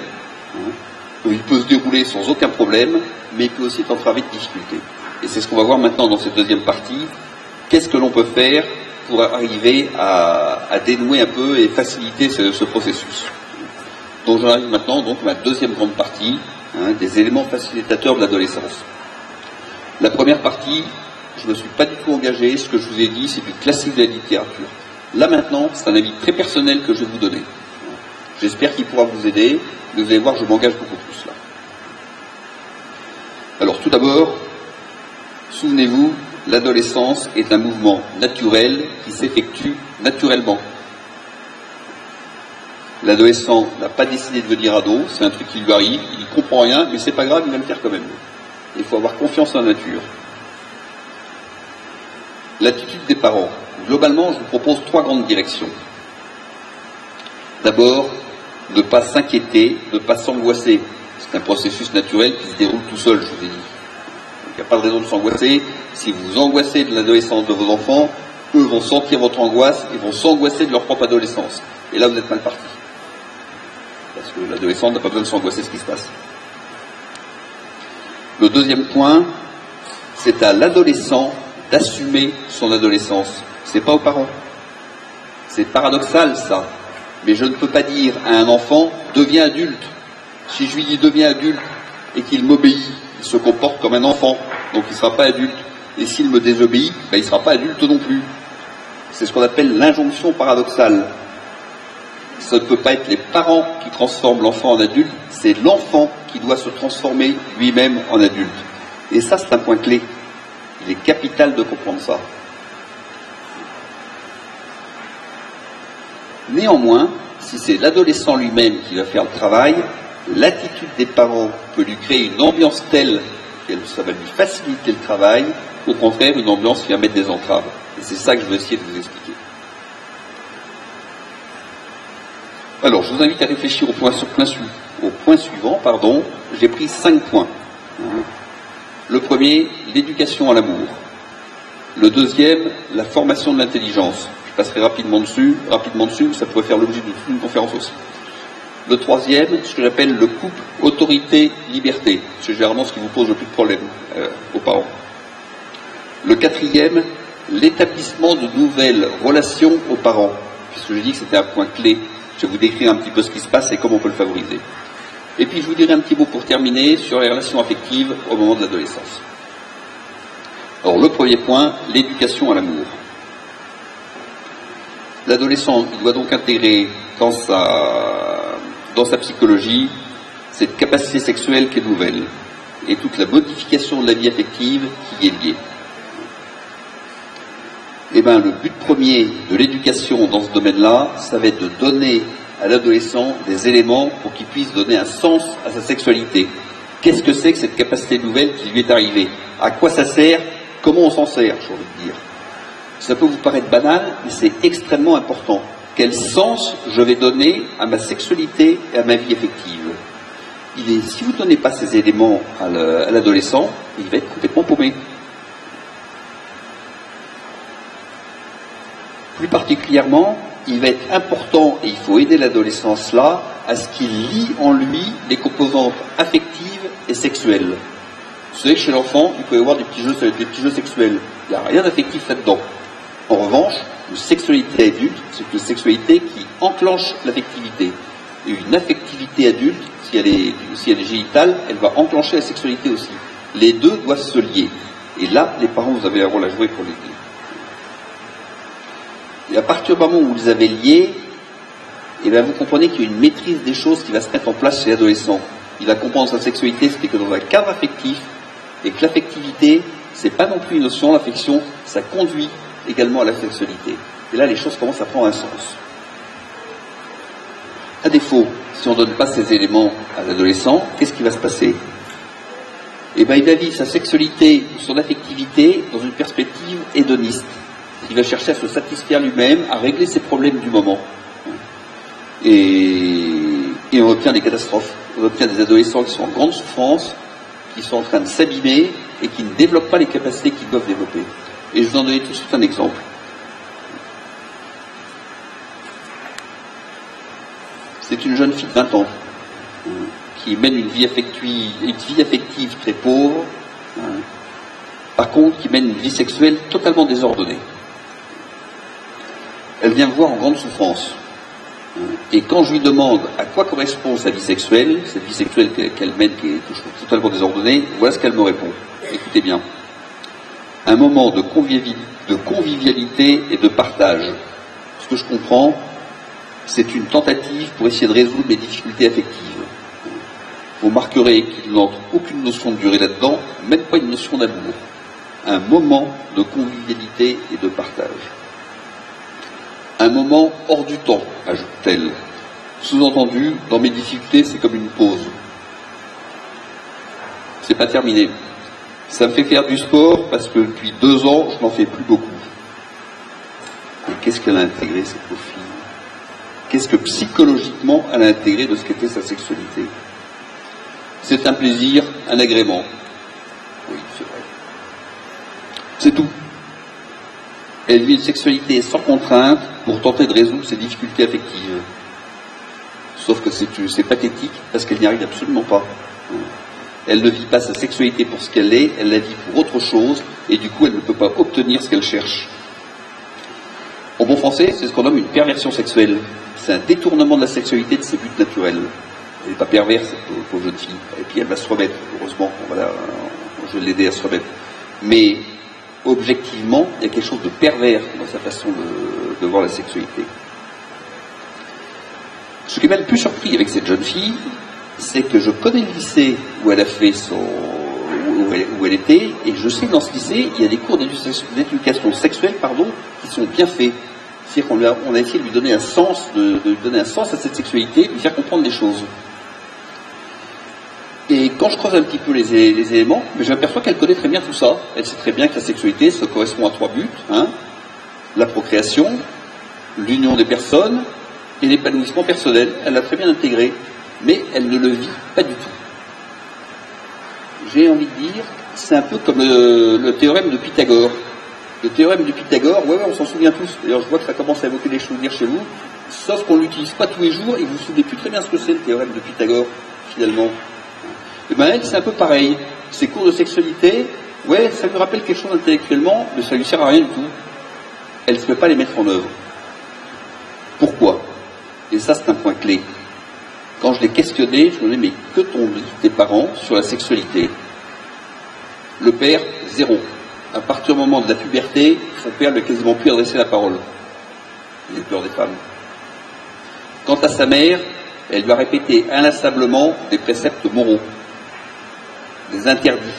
il peut se dérouler sans aucun problème, mais il peut aussi être entravé de difficultés. Et c'est ce qu'on va voir maintenant dans cette deuxième partie. Qu'est-ce que l'on peut faire pour arriver à dénouer un peu et faciliter ce processus. Donc j'en arrive maintenant donc, à ma deuxième grande partie, des éléments facilitateurs de l'adolescence. La première partie, je ne me suis pas du tout engagé, ce que je vous ai dit, c'est du classique de la littérature. Là maintenant, c'est un avis très personnel que je vais vous donner. J'espère qu'il pourra vous aider, mais vous allez voir, je m'engage beaucoup plus là. Alors tout d'abord, souvenez-vous, l'adolescence est un mouvement naturel qui s'effectue naturellement. L'adolescent n'a pas décidé de devenir ado, c'est un truc qui lui arrive, il ne comprend rien, mais c'est pas grave, il va le faire quand même. Il faut avoir confiance en la nature. L'attitude des parents. Globalement, je vous propose 3 grandes directions. D'abord, ne pas s'inquiéter, ne pas s'angoisser. C'est un processus naturel qui se déroule tout seul, je vous ai dit. Il n'y a pas de raison de s'angoisser. Si vous angoissez de l'adolescence de vos enfants, eux vont sentir votre angoisse et vont s'angoisser de leur propre adolescence. Et là, vous êtes mal parti. Parce que l'adolescent n'a pas besoin de s'angoisser de ce qui se passe. Le deuxième point, c'est à l'adolescent d'assumer son adolescence. C'est pas aux parents. C'est paradoxal, ça. Mais je ne peux pas dire à un enfant, deviens adulte. Si je lui dis deviens adulte et qu'il m'obéit, il se comporte comme un enfant, donc il ne sera pas adulte. Et s'il me désobéit, il ne sera pas adulte non plus. C'est ce qu'on appelle l'injonction paradoxale. Ça ne peut pas être les parents qui transforment l'enfant en adulte, c'est l'enfant qui doit se transformer lui-même en adulte. Et ça, c'est un point clé. Il est capital de comprendre ça. Néanmoins, si c'est l'adolescent lui-même qui va faire le travail, l'attitude des parents peut lui créer une ambiance telle que ça va lui faciliter le travail, au contraire, une ambiance qui va mettre des entraves. Et c'est ça que je vais essayer de vous expliquer. Alors, je vous invite à réfléchir au point suivant. J'ai pris 5 points. Le premier, l'éducation à l'amour. Le deuxième, la formation de l'intelligence. Je passerai rapidement dessus, ça pourrait faire l'objet d'une conférence aussi. Le troisième, ce que j'appelle le couple autorité-liberté. C'est généralement ce qui vous pose le plus de problèmes aux parents. Le quatrième, l'établissement de nouvelles relations aux parents. Puisque j'ai dit que c'était un point clé. Je vais vous décrire un petit peu ce qui se passe et comment on peut le favoriser. Et puis je vous dirai un petit mot pour terminer sur les relations affectives au moment de l'adolescence. Alors le premier point, l'éducation à l'amour. L'adolescent, il doit donc intégrer dans sa psychologie cette capacité sexuelle qui est nouvelle et toute la modification de la vie affective qui y est liée. Eh bien, le but premier de l'éducation dans ce domaine-là, ça va être de donner à l'adolescent des éléments pour qu'il puisse donner un sens à sa sexualité. Qu'est-ce que c'est que cette capacité nouvelle qui lui est arrivée? À quoi ça sert? Comment on s'en sert, j'ai envie de dire. Ça peut vous paraître banal, mais c'est extrêmement important. Quel sens je vais donner à ma sexualité et à ma vie affective? Si vous ne donnez pas ces éléments à l'adolescent, il va être complètement paumé. Plus particulièrement, il va être important, et il faut aider l'adolescence là, à ce qu'il lie en lui les composantes affectives et sexuelles. Vous savez que chez l'enfant, il peut y avoir des petits jeux sexuels. Il n'y a rien d'affectif là-dedans. En revanche, une sexualité adulte, c'est une sexualité qui enclenche l'affectivité. Et une affectivité adulte, si elle est génitale, elle va enclencher la sexualité aussi. Les deux doivent se lier. Et là, les parents, vous avez un rôle à jouer pour les lier. Et à partir du moment où vous les avez liés, eh bien vous comprenez qu'il y a une maîtrise des choses qui va se mettre en place chez l'adolescent. Il va comprendre sa sexualité, c'est que dans un cadre affectif, et que l'affectivité, c'est pas non plus une notion, l'affection, ça conduit également à la sexualité. Et là, les choses commencent à prendre un sens. À défaut, si on ne donne pas ces éléments à l'adolescent, qu'est-ce qui va se passer? Eh bien, il va vivre sa sexualité, son affectivité, dans une perspective hédoniste. Il va chercher à se satisfaire lui-même, à régler ses problèmes du moment. Et on obtient des catastrophes. On obtient des adolescents qui sont en grande souffrance, qui sont en train de s'abîmer et qui ne développent pas les capacités qu'ils doivent développer. Et je vous en donner tout de suite un exemple. C'est une jeune fille de 20 ans qui mène une vie affective très pauvre, par contre qui mène une vie sexuelle totalement désordonnée. Elle vient me voir en grande souffrance. Et quand je lui demande à quoi correspond sa vie sexuelle, cette vie sexuelle qu'elle mène, qui est totalement désordonnée, voilà ce qu'elle me répond. Écoutez bien. Un moment de convivialité et de partage. Ce que je comprends, c'est une tentative pour essayer de résoudre mes difficultés affectives. Vous remarquerez qu'il n'entre aucune notion de durée là-dedans, même pas une notion d'amour. Un moment de convivialité et de partage. Un moment hors du temps, ajoute-t-elle. Sous-entendu, dans mes difficultés, c'est comme une pause. C'est pas terminé. Ça me fait faire du sport parce que depuis 2 ans, je n'en fais plus beaucoup. Et qu'est-ce qu'elle a intégré, cette pauvre fille? Qu'est-ce que psychologiquement elle a intégré de ce qu'était sa sexualité? C'est un plaisir, un agrément. Oui, c'est vrai. C'est tout. Elle vit une sexualité sans contrainte pour tenter de résoudre ses difficultés affectives. Sauf que c'est pathétique parce qu'elle n'y arrive absolument pas. Elle ne vit pas sa sexualité pour ce qu'elle est, elle la vit pour autre chose, et du coup elle ne peut pas obtenir ce qu'elle cherche. En bon français, c'est ce qu'on nomme une perversion sexuelle. C'est un détournement de la sexualité de ses buts naturels. Elle n'est pas perverse, cette pauvre jeune fille. Et puis elle va se remettre, heureusement, voilà, je vais l'aider à se remettre. Mais objectivement, il y a quelque chose de pervers dans sa façon de voir la sexualité. Ce qui m'a le plus surpris avec cette jeune fille, c'est que je connais le lycée où elle a fait où elle était, et je sais que dans ce lycée, il y a des cours d'éducation sexuelle, qui sont bien faits. C'est-à-dire qu'on a essayé de lui donner un sens, de lui donner un sens à cette sexualité, de lui faire comprendre les choses. Et quand je creuse un petit peu les éléments, je m'aperçois qu'elle connaît très bien tout ça. Elle sait très bien que la sexualité, ça correspond à 3 buts, la procréation, l'union des personnes et l'épanouissement personnel. Elle l'a très bien intégré, mais elle ne le vit pas du tout. J'ai envie de dire, c'est un peu comme le théorème de Pythagore. Le théorème de Pythagore, ouais, on s'en souvient tous. D'ailleurs, je vois que ça commence à évoquer des souvenirs chez vous, sauf qu'on ne l'utilise pas tous les jours et vous ne vous souvenez plus très bien ce que c'est le théorème de Pythagore, finalement. Et bien elle, c'est un peu pareil. Ces cours de sexualité, ouais, ça lui rappelle quelque chose intellectuellement, mais ça lui sert à rien du tout. Elle ne peut pas les mettre en œuvre. Pourquoi? Et ça, c'est un point clé. Quand je l'ai questionné, je me disais, mais que t'ont dit tes parents sur la sexualité? Le père, 0. À partir du moment de la puberté, son père ne lui a quasiment plus adressé la parole. Il a peur des femmes. Quant à sa mère, elle lui a répété inlassablement des préceptes moraux, des interdits.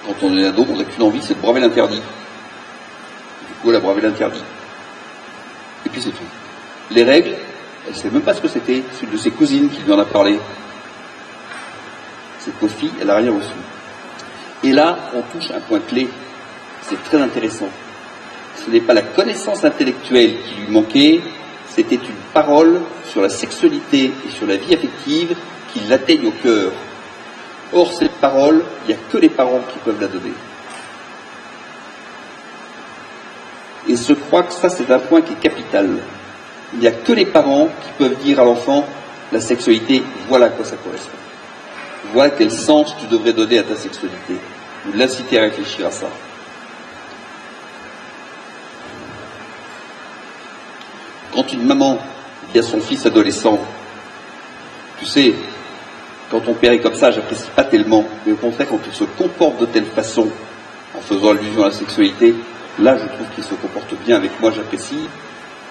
Quand on est ado, on n'a qu'une envie, c'est de braver l'interdit. Du coup, elle a bravé l'interdit. Et puis c'est tout. Les règles, elle ne sait même pas ce que c'était. C'est une de ses cousines qui lui en a parlé. Cette pauvre fille, elle n'a rien reçu. Et là, on touche un point clé. C'est très intéressant. Ce n'est pas la connaissance intellectuelle qui lui manquait, c'était une parole sur la sexualité et sur la vie affective qui l'atteigne au cœur. Or, cette parole, il n'y a que les parents qui peuvent la donner. Et je crois que ça, c'est un point qui est capital. Il n'y a que les parents qui peuvent dire à l'enfant, la sexualité, voilà à quoi ça correspond. Voilà quel sens tu devrais donner à ta sexualité. Ou l'inciter à réfléchir à ça. Quand une maman dit à son fils adolescent, tu sais, quand ton père est comme ça, j'apprécie pas tellement, mais au contraire, quand il se comporte de telle façon, en faisant allusion à la sexualité, là, je trouve qu'il se comporte bien avec moi, j'apprécie,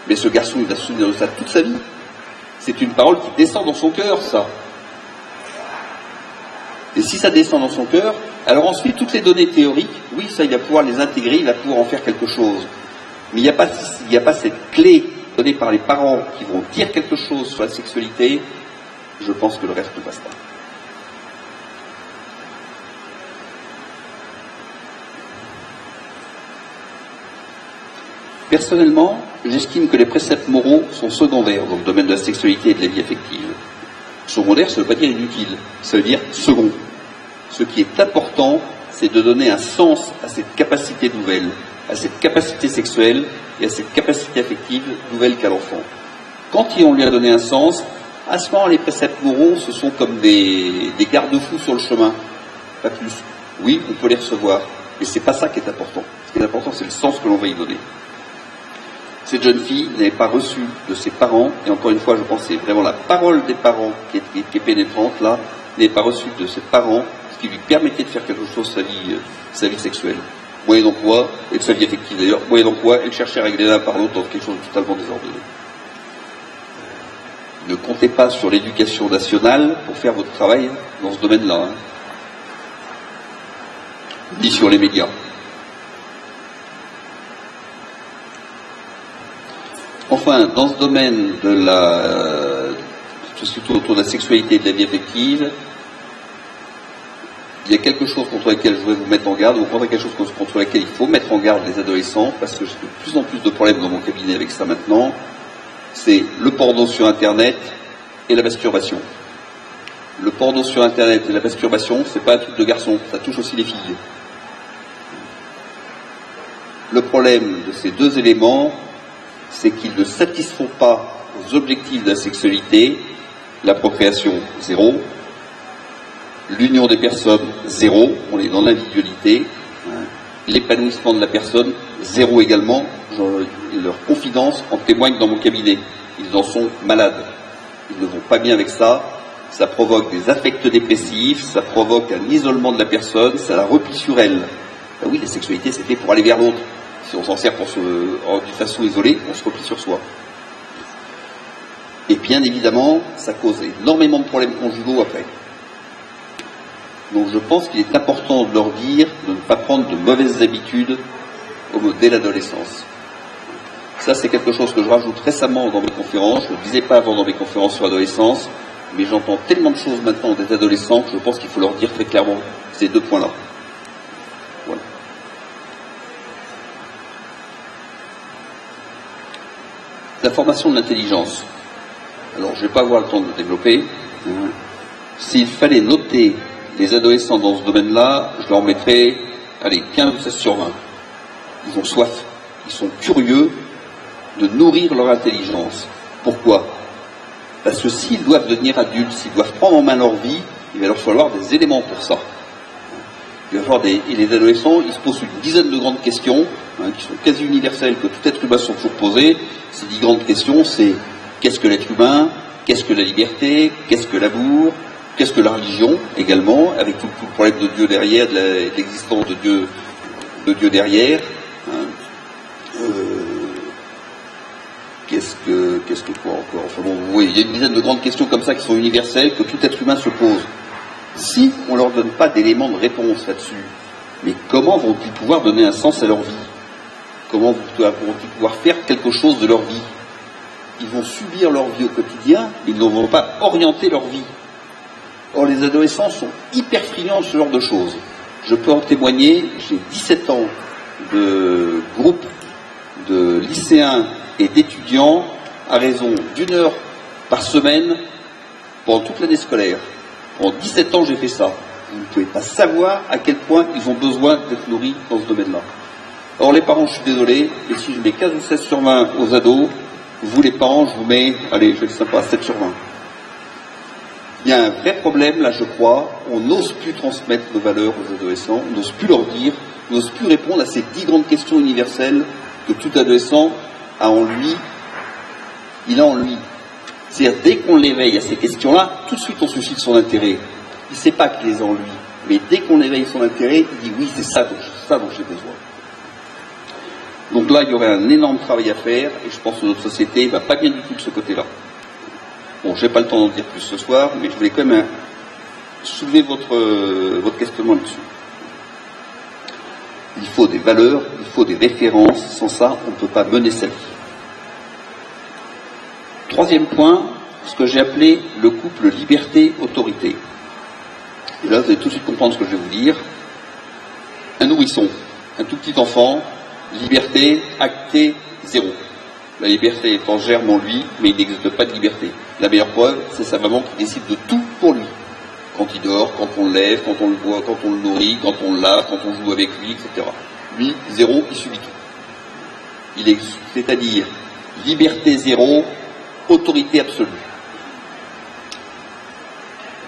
mais ce garçon, il va se souvenir de ça toute sa vie. C'est une parole qui descend dans son cœur, ça. Et si ça descend dans son cœur, alors ensuite, toutes les données théoriques, oui, ça, il va pouvoir les intégrer, il va pouvoir en faire quelque chose. Mais il n'y a pas cette clé donnée par les parents qui vont dire quelque chose sur la sexualité, je pense que le reste ne passe pas. Personnellement, j'estime que les préceptes moraux sont secondaires dans le domaine de la sexualité et de la vie affective. Secondaire, ça ne veut pas dire inutile, ça veut dire second. Ce qui est important, c'est de donner un sens à cette capacité nouvelle, à cette capacité sexuelle et à cette capacité affective nouvelle qu'a l'enfant. Quand on lui a donné un sens, à ce moment, les préceptes moraux, ce sont comme des garde-fous sur le chemin, pas plus. Oui, on peut les recevoir, mais c'est pas ça qui est important. Ce qui est important, c'est le sens que l'on va y donner. Cette jeune fille n'avait pas reçu de ses parents, et encore une fois, je pense que c'est vraiment la parole des parents qui est pénétrante, là, n'avait pas reçu de ses parents ce qui lui permettait de faire quelque chose de sa vie sexuelle. Moyen d'emploi, et de sa vie affective d'ailleurs, moyen d'emploi, elle cherchait à régler l'un par l'autre dans quelque chose de totalement désordonné. Ne comptez pas sur l'éducation nationale pour faire votre travail dans ce domaine-là, hein. Ni sur les médias. Enfin, dans ce domaine surtout autour de la sexualité et de la vie affective, il y a quelque chose contre lequel je voudrais vous mettre en garde, ou contre quelque chose contre lequel il faut mettre en garde les adolescents, parce que j'ai de plus en plus de problèmes dans mon cabinet avec ça maintenant, c'est le porno sur Internet et la masturbation. Le porno sur Internet et la masturbation, c'est pas un truc de garçon, ça touche aussi les filles. Le problème de ces deux éléments, c'est qu'ils ne satisfont pas aux objectifs de la sexualité, la procréation, 0, l'union des personnes, 0, on est dans l'individualité, l'épanouissement de la personne, 0 également, leur confidence en témoigne dans mon cabinet. Ils en sont malades. Ils ne vont pas bien avec ça. Ça provoque des affects dépressifs, ça provoque un isolement de la personne, ça la replie sur elle. Ben oui, la sexualité, c'est fait pour aller vers l'autre. Si on s'en sert d'une façon isolée, on se replie sur soi. Et bien évidemment, ça cause énormément de problèmes conjugaux après. Donc je pense qu'il est important de leur dire de ne pas prendre de mauvaises habitudes dès l'adolescence. Ça, c'est quelque chose que je rajoute récemment dans mes conférences. Je ne le disais pas avant dans mes conférences sur l'adolescence, mais j'entends tellement de choses maintenant des adolescents que je pense qu'il faut leur dire très clairement ces deux points-là. Voilà. La formation de l'intelligence. Alors, je ne vais pas avoir le temps de le développer. S'il fallait noter les adolescents dans ce domaine-là, je leur mettrais, 15 ou 16 sur 20. Ils ont soif. Ils sont curieux de nourrir leur intelligence. Pourquoi ? Parce que s'ils doivent devenir adultes, s'ils doivent prendre en main leur vie, il va leur falloir des éléments pour ça. Il va falloir et les adolescents, ils se posent une dizaine de grandes questions, qui sont quasi universelles, que tout être humain sont toujours posées. Ces 10 grandes questions, c'est qu'est-ce que l'être humain ? Qu'est-ce que la liberté ? Qu'est-ce que l'amour ? Qu'est-ce que la religion, également, avec tout le problème de Dieu derrière, de l'existence de Dieu derrière. Qu'est-ce que quoi encore ? Enfin bon, vous voyez, il y a une dizaine de grandes questions comme ça qui sont universelles, que tout être humain se pose. Si on ne leur donne pas d'éléments de réponse là-dessus, mais comment vont-ils pouvoir donner un sens à leur vie ? Comment vont-ils pouvoir faire quelque chose de leur vie ? Ils vont subir leur vie au quotidien, ils ne vont pas orienter leur vie. Or, les adolescents sont hyper friands de ce genre de choses. Je peux en témoigner, j'ai 17 ans de groupe de lycéens et d'étudiants à raison d'1 heure par semaine pendant toute l'année scolaire. Pendant 17 ans, j'ai fait ça. Vous ne pouvez pas savoir à quel point ils ont besoin d'être nourris dans ce domaine-là. Or, les parents, je suis désolé, et si je mets 15 ou 16 sur 20 aux ados, vous les parents, je vous mets, allez, je vais être sympa, 7 sur 20. Il y a un vrai problème, là, je crois. On n'ose plus transmettre nos valeurs aux adolescents, on n'ose plus leur dire, on n'ose plus répondre à ces 10 grandes questions universelles que tout adolescent a en lui. Il a en lui. C'est-à-dire, dès qu'on l'éveille à ces questions-là, tout de suite on suscite son intérêt. Il ne sait pas qu'il les a en lui, mais dès qu'on éveille son intérêt, il dit oui, c'est ça dont j'ai besoin. Donc là, il y aurait un énorme travail à faire, et je pense que notre société ne va pas bien du tout de ce côté-là. Bon, je n'ai pas le temps d'en dire plus ce soir, mais je voulais quand même soulever votre questionnement là-dessus. Il faut des valeurs, il faut des références, sans ça, on ne peut pas mener sa vie. Troisième point, ce que j'ai appelé le couple liberté-autorité. Et là, vous allez tout de suite comprendre ce que je vais vous dire. Un nourrisson, un tout petit enfant, liberté, actée, 0. La liberté est en germe en lui, mais il n'existe pas de liberté. La meilleure preuve, c'est sa maman qui décide de tout pour lui. Quand il dort, quand on le lève, quand on le boit, quand on le nourrit, quand on le lave, quand on joue avec lui, etc. Lui, 0, il subit tout. C'est-à-dire liberté 0, autorité absolue.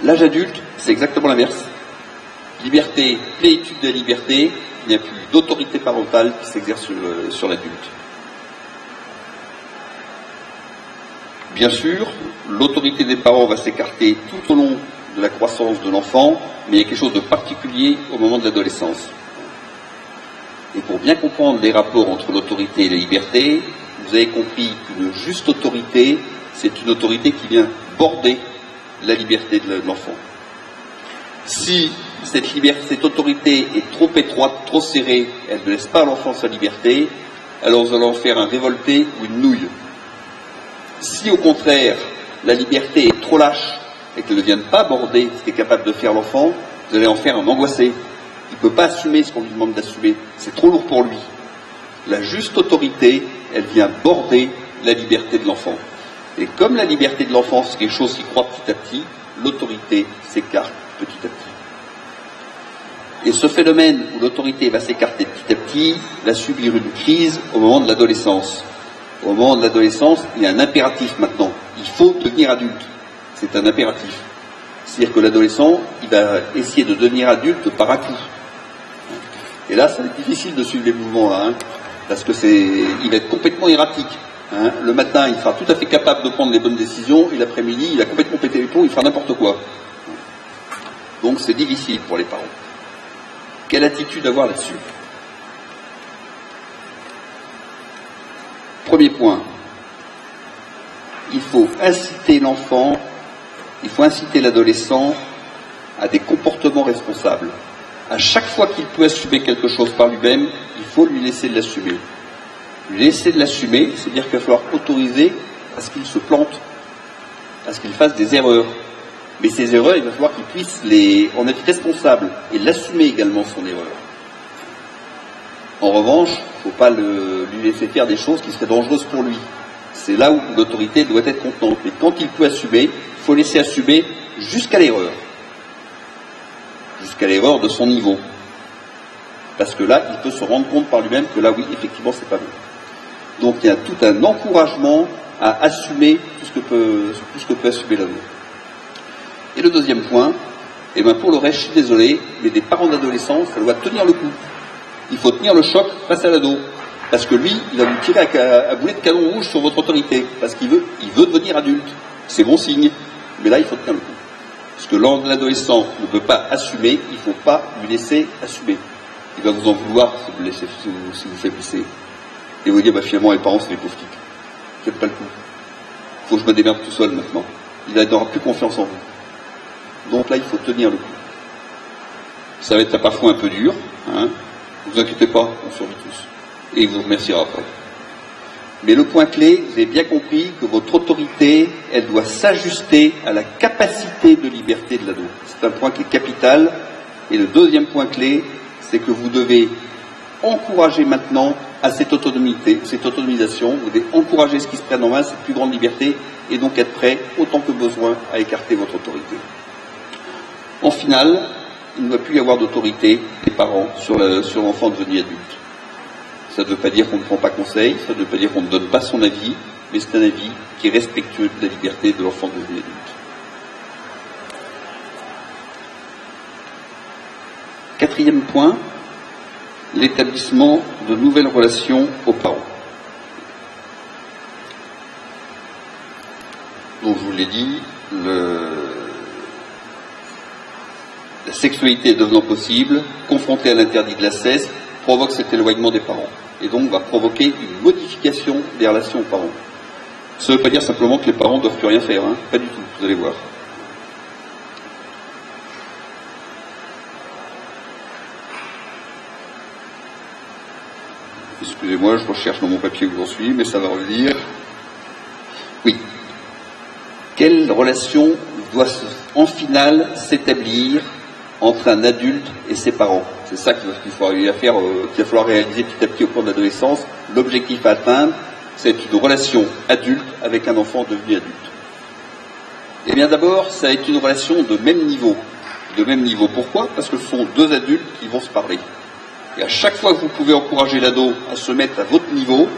L'âge adulte, c'est exactement l'inverse. Liberté, plénitude de la liberté, il n'y a plus d'autorité parentale qui s'exerce sur l'adulte. Bien sûr, l'autorité des parents va s'écarter tout au long de la croissance de l'enfant, mais il y a quelque chose de particulier au moment de l'adolescence. Et pour bien comprendre les rapports entre l'autorité et la liberté, vous avez compris qu'une juste autorité, c'est une autorité qui vient border la liberté de l'enfant. Si cette autorité est trop étroite, trop serrée, elle ne laisse pas à l'enfant sa liberté, alors vous allez en faire un révolté ou une nouille. Si au contraire, la liberté est trop lâche et qu'elle ne vienne pas border ce qu'est capable de faire l'enfant, vous allez en faire un angoissé. Il ne peut pas assumer ce qu'on lui demande d'assumer. C'est trop lourd pour lui. La juste autorité, elle vient border la liberté de l'enfant. Et comme la liberté de l'enfant, c'est quelque chose qui croît petit à petit, l'autorité s'écarte petit à petit. Et ce phénomène où l'autorité va s'écarter petit à petit va subir une crise au moment de l'adolescence. Au moment de l'adolescence, il y a un impératif maintenant. Il faut devenir adulte. C'est un impératif. C'est-à-dire que l'adolescent, il va essayer de devenir adulte par à-coups. Et là, ça va être difficile de suivre les mouvements là, parce que il va être complètement erratique. Le matin, il sera tout à fait capable de prendre les bonnes décisions, et l'après-midi, il va complètement péter les plombs, il fera n'importe quoi. Donc c'est difficile pour les parents. Quelle attitude avoir là-dessus? Premier point, il faut inciter l'enfant, il faut inciter l'adolescent à des comportements responsables. À chaque fois qu'il peut assumer quelque chose par lui-même, il faut lui laisser de l'assumer. Lui laisser de l'assumer, c'est-à-dire qu'il va falloir autoriser à ce qu'il se plante, à ce qu'il fasse des erreurs. Mais ces erreurs, il va falloir qu'il puisse en être responsable et l'assumer également son erreur. En revanche, il ne faut pas lui laisser faire des choses qui seraient dangereuses pour lui. C'est là où l'autorité doit être contenante. Mais quand il peut assumer, il faut laisser assumer jusqu'à l'erreur. Jusqu'à l'erreur de son niveau. Parce que là, il peut se rendre compte par lui-même que là, oui, effectivement, c'est pas bon. Donc il y a tout un encouragement à assumer tout ce que peut assumer l'homme. Et le deuxième point, pour le reste, je suis désolé, mais des parents d'adolescents, ça doit tenir le coup. Il faut tenir le choc face à l'ado. Parce que lui, il va vous tirer à boulet de canon rouge sur votre autorité. Parce qu'il veut devenir adulte. C'est bon signe. Mais là, il faut tenir le coup. Parce que l'adolescent ne veut pas assumer, il ne faut pas lui laisser assumer. Il va vous en vouloir si vous faiblissez. Et vous dire, finalement, les parents, c'est des pauvres types. Faites pas le coup. Il faut que je me démerde tout seul maintenant. Il n'aura plus confiance en vous. Donc là, il faut tenir le coup. Ça va être parfois un peu dur. Ne vous inquiétez pas, on survit tous. Et il vous remerciera après. Mais le point clé, vous avez bien compris que votre autorité, elle doit s'ajuster à la capacité de liberté de l'ado. C'est un point qui est capital. Et le deuxième point clé, c'est que vous devez encourager maintenant à cette autonomisation, vous devez encourager ce qui se prenne en main, cette plus grande liberté, et donc être prêt, autant que besoin, à écarter votre autorité. En finale, il ne doit plus y avoir d'autorité des parents sur l'enfant devenu adulte. Ça ne veut pas dire qu'on ne prend pas conseil, ça ne veut pas dire qu'on ne donne pas son avis, mais c'est un avis qui est respectueux de la liberté de l'enfant devenu adulte. Quatrième point, l'établissement de nouvelles relations aux parents. Donc je vous l'ai dit, la sexualité devenant possible, confrontée à l'interdit de l'inceste, provoque cet éloignement des parents. Et donc va provoquer une modification des relations aux parents. Ça ne veut pas dire simplement que les parents ne doivent plus rien faire, pas du tout, vous allez voir. Excusez-moi, je recherche dans mon papier où j'en suis, mais ça va revenir. Oui. Quelle relation doit en finale s'établir entre un adulte et ses parents? C'est ça qu'il va falloir réaliser petit à petit au cours de l'adolescence. L'objectif à atteindre, c'est une relation adulte avec un enfant devenu adulte. Eh bien d'abord, ça va être une relation de même niveau. de même niveau. Pourquoi? Parce que ce sont deux adultes qui vont se parler. Et à chaque fois que vous pouvez encourager l'ado à se mettre à votre niveau,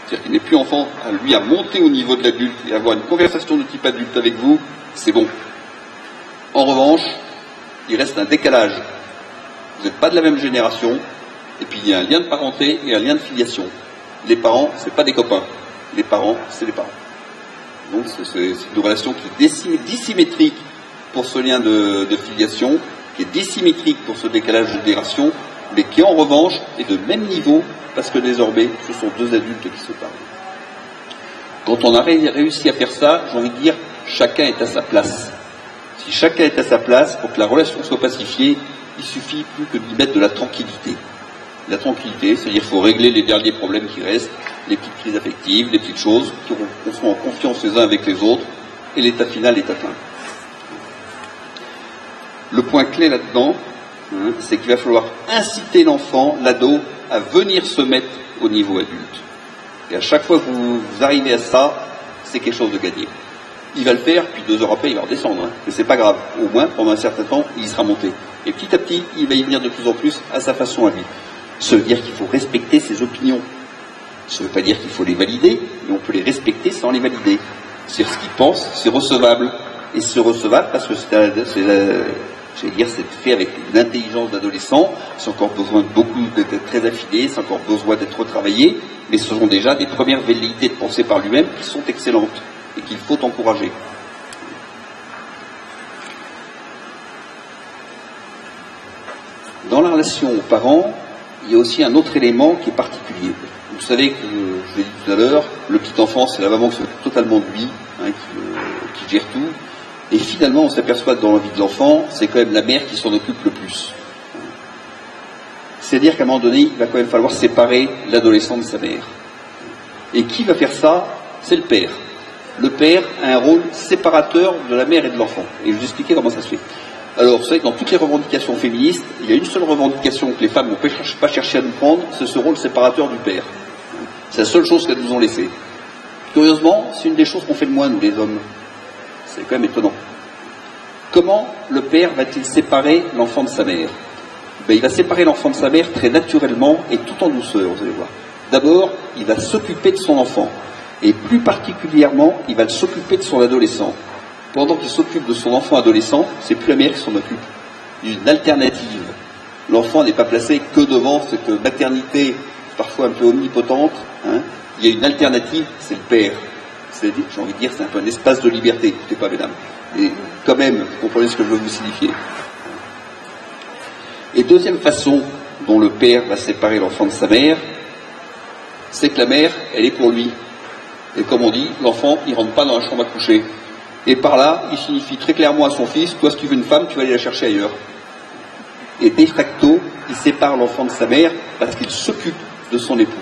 c'est-à-dire qu'il n'est plus enfant, à monter au niveau de l'adulte et avoir une conversation de type adulte avec vous, c'est bon. En revanche, il reste un décalage. Vous n'êtes pas de la même génération, et puis il y a un lien de parenté et un lien de filiation. Les parents, c'est pas des copains. Les parents, c'est les parents. Donc c'est une relation qui est dissymétrique pour ce lien de filiation, qui est dissymétrique pour ce décalage de génération, mais qui en revanche est de même niveau, parce que désormais, ce sont deux adultes qui se parlent. Quand on a réussi à faire ça, j'ai envie de dire, chacun est à sa place. Si chacun est à sa place, pour que la relation soit pacifiée, il suffit plus que d'y mettre de la tranquillité. La tranquillité, c'est-à-dire qu'il faut régler les derniers problèmes qui restent, les petites crises affectives, les petites choses, qu'on soit en confiance les uns avec les autres, et l'état final est atteint. Le point clé là-dedans, c'est qu'il va falloir inciter l'enfant, l'ado, à venir se mettre au niveau adulte. Et à chaque fois que vous arrivez à ça, c'est quelque chose de gagné. Il va le faire, puis 2 heures après, il va redescendre. Mais c'est pas grave. Au moins, pendant un certain temps, il y sera monté. Et petit à petit, il va y venir de plus en plus à sa façon à lui. Ça veut dire qu'il faut respecter ses opinions. Ça ne veut pas dire qu'il faut les valider, mais on peut les respecter sans les valider. C'est ce qu'il pense, c'est recevable. Et c'est recevable parce que c'est fait avec une intelligence d'adolescent, c'est encore besoin d'être très affiné, c'est encore besoin d'être retravaillé, mais ce sont déjà des premières velléités de penser par lui-même qui sont excellentes et qu'il faut encourager. Dans la relation aux parents, il y a aussi un autre élément qui est particulier. Vous savez que, je l'ai dit tout à l'heure, le petit enfant, c'est la maman qui s'occupe totalement de lui, qui gère tout. Et finalement, on s'aperçoit que dans la vie de l'enfant, c'est quand même la mère qui s'en occupe le plus. C'est-à-dire qu'à un moment donné, il va quand même falloir séparer l'adolescent de sa mère. Et qui va faire ça? C'est le père. Le père a un rôle séparateur de la mère et de l'enfant. Et je vais vous expliquer comment ça se fait. Alors, vous savez que dans toutes les revendications féministes, il y a une seule revendication que les femmes n'ont pas cherché à nous prendre, c'est ce rôle séparateur du père. C'est la seule chose qu'elles nous ont laissée. Curieusement, c'est une des choses qu'on fait de moins, nous les hommes. C'est quand même étonnant. Comment le père va-t-il séparer l'enfant de sa mère? Il va séparer l'enfant de sa mère très naturellement et tout en douceur, vous allez voir. D'abord, il va s'occuper de son enfant. Et plus particulièrement, il va s'occuper de son adolescent. Pendant qu'il s'occupe de son enfant adolescent, c'est plus la mère qui s'en occupe. Il y a une alternative. L'enfant n'est pas placé que devant cette maternité parfois un peu omnipotente. Il y a une alternative, c'est le père. C'est-à-dire, j'ai envie de dire, c'est un peu un espace de liberté. Écoutez pas, mesdames. Et quand même, vous comprenez ce que je veux vous signifier. Et deuxième façon dont le père va séparer l'enfant de sa mère, c'est que la mère, elle est pour lui. Et comme on dit, l'enfant, il rentre pas dans la chambre à coucher. Et par là, il signifie très clairement à son fils, toi, si tu veux une femme, tu vas aller la chercher ailleurs. Et de facto, il sépare l'enfant de sa mère parce qu'il s'occupe de son épouse.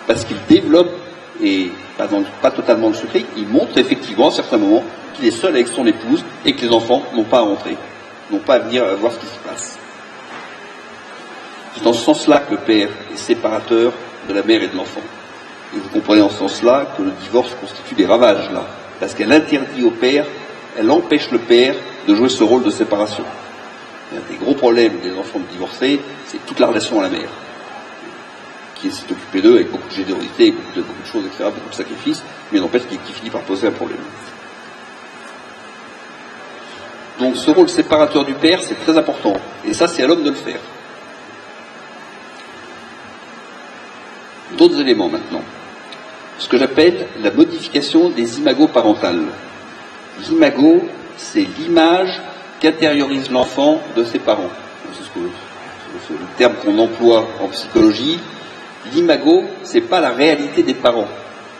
Parce qu'il développe, et pas totalement le secret, il montre effectivement à certains moments qu'il est seul avec son épouse et que les enfants n'ont pas à rentrer, n'ont pas à venir voir ce qui se passe. C'est dans ce sens-là que le père est séparateur de la mère et de l'enfant. Et vous comprenez en ce sens-là que le divorce constitue des ravages, là. Parce qu'elle interdit au père, elle empêche le père de jouer ce rôle de séparation. Un des gros problèmes des enfants divorcés, c'est toute la relation à la mère, qui s'est occupée d'eux avec beaucoup de générosité, beaucoup de choses, etc., beaucoup de sacrifices, mais n'empêche qui finit par poser un problème. Donc ce rôle séparateur du père, c'est très important. Et ça, c'est à l'homme de le faire. D'autres éléments maintenant. Ce que j'appelle la modification des imagos parentales. L'imago, c'est l'image qu'intériorise l'enfant de ses parents. C'est le terme qu'on emploie en psychologie. L'imago, c'est pas la réalité des parents.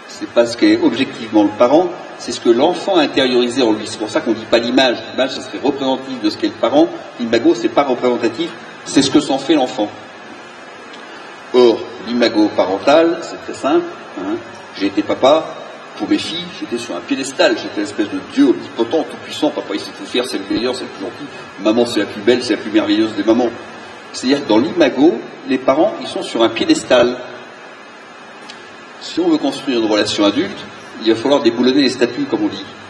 C'est pas ce qu'est objectivement le parent, c'est ce que l'enfant a intériorisé en lui. C'est pour ça qu'on dit pas l'image. L'image, ça serait représentatif de ce qu'est le parent. L'imago, c'est pas représentatif, c'est ce que s'en fait l'enfant. Or, l'imago parental, c'est très simple. J'ai été papa, pour mes filles, j'étais sur un piédestal, j'étais une espèce de dieu omnipotent, tout puissant, papa il sait tout faire, c'est le meilleur, c'est le plus gentil, maman c'est la plus belle, c'est la plus merveilleuse des mamans. C'est-à-dire que dans l'imago, les parents, ils sont sur un piédestal. Si on veut construire une relation adulte, il va falloir déboulonner les statues, comme on dit. Il va falloir déboulonner les statues.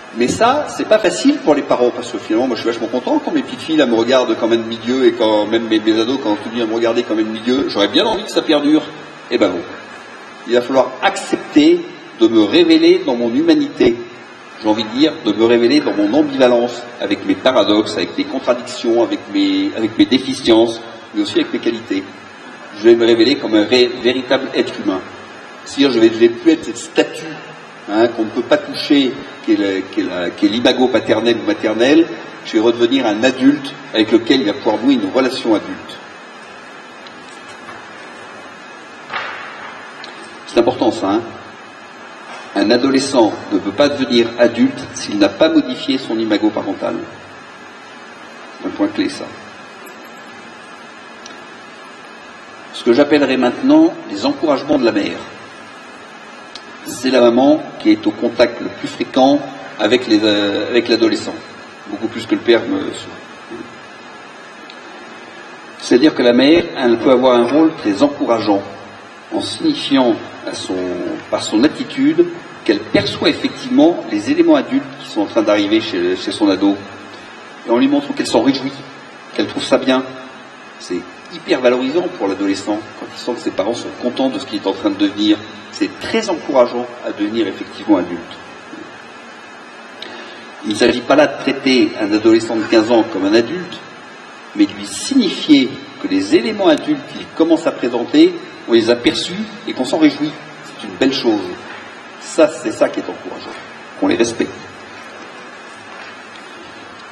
Il va falloir Mais ça, c'est pas facile pour les parents, parce que finalement, moi je suis vachement content quand mes petites filles là, me regardent comme un demi-dieu, et quand même mes ados, quand on vient me regarder comme un demi-dieu, j'aurais bien envie que ça perdure. Eh ben bon, il va falloir accepter de me révéler dans mon humanité. J'ai envie de dire, de me révéler dans mon ambivalence, avec mes paradoxes, avec mes contradictions, avec mes déficiences, mais aussi avec mes qualités. Je vais me révéler comme un véritable être humain. C'est-à-dire, je vais plus être cette statue qu'on ne peut pas toucher, qui est l'imago paternel ou maternel. Je vais redevenir un adulte avec lequel il va pouvoir nouer une relation adulte. C'est important ça, hein. Un adolescent ne peut pas devenir adulte s'il n'a pas modifié son imago parental. C'est un point clé, ça. Ce que j'appellerai maintenant les encouragements de la mère. C'est la maman qui est au contact le plus fréquent avec l'adolescent, beaucoup plus que le père. C'est-à-dire que la mère, elle peut avoir un rôle très encourageant, en signifiant par son attitude qu'elle perçoit effectivement les éléments adultes qui sont en train d'arriver chez son ado, et en lui montrant qu'elle s'en réjouit, qu'elle trouve ça bien. C'est hyper valorisant pour l'adolescent quand il sent que ses parents sont contents de ce qu'il est en train de devenir. C'est très encourageant à devenir effectivement adulte. Il ne s'agit pas là de traiter un adolescent de 15 ans comme un adulte, mais de lui signifier que les éléments adultes qu'il commence à présenter, on les a perçus et qu'on s'en réjouit. C'est une belle chose. Ça, c'est ça qui est encourageant, qu'on les respecte.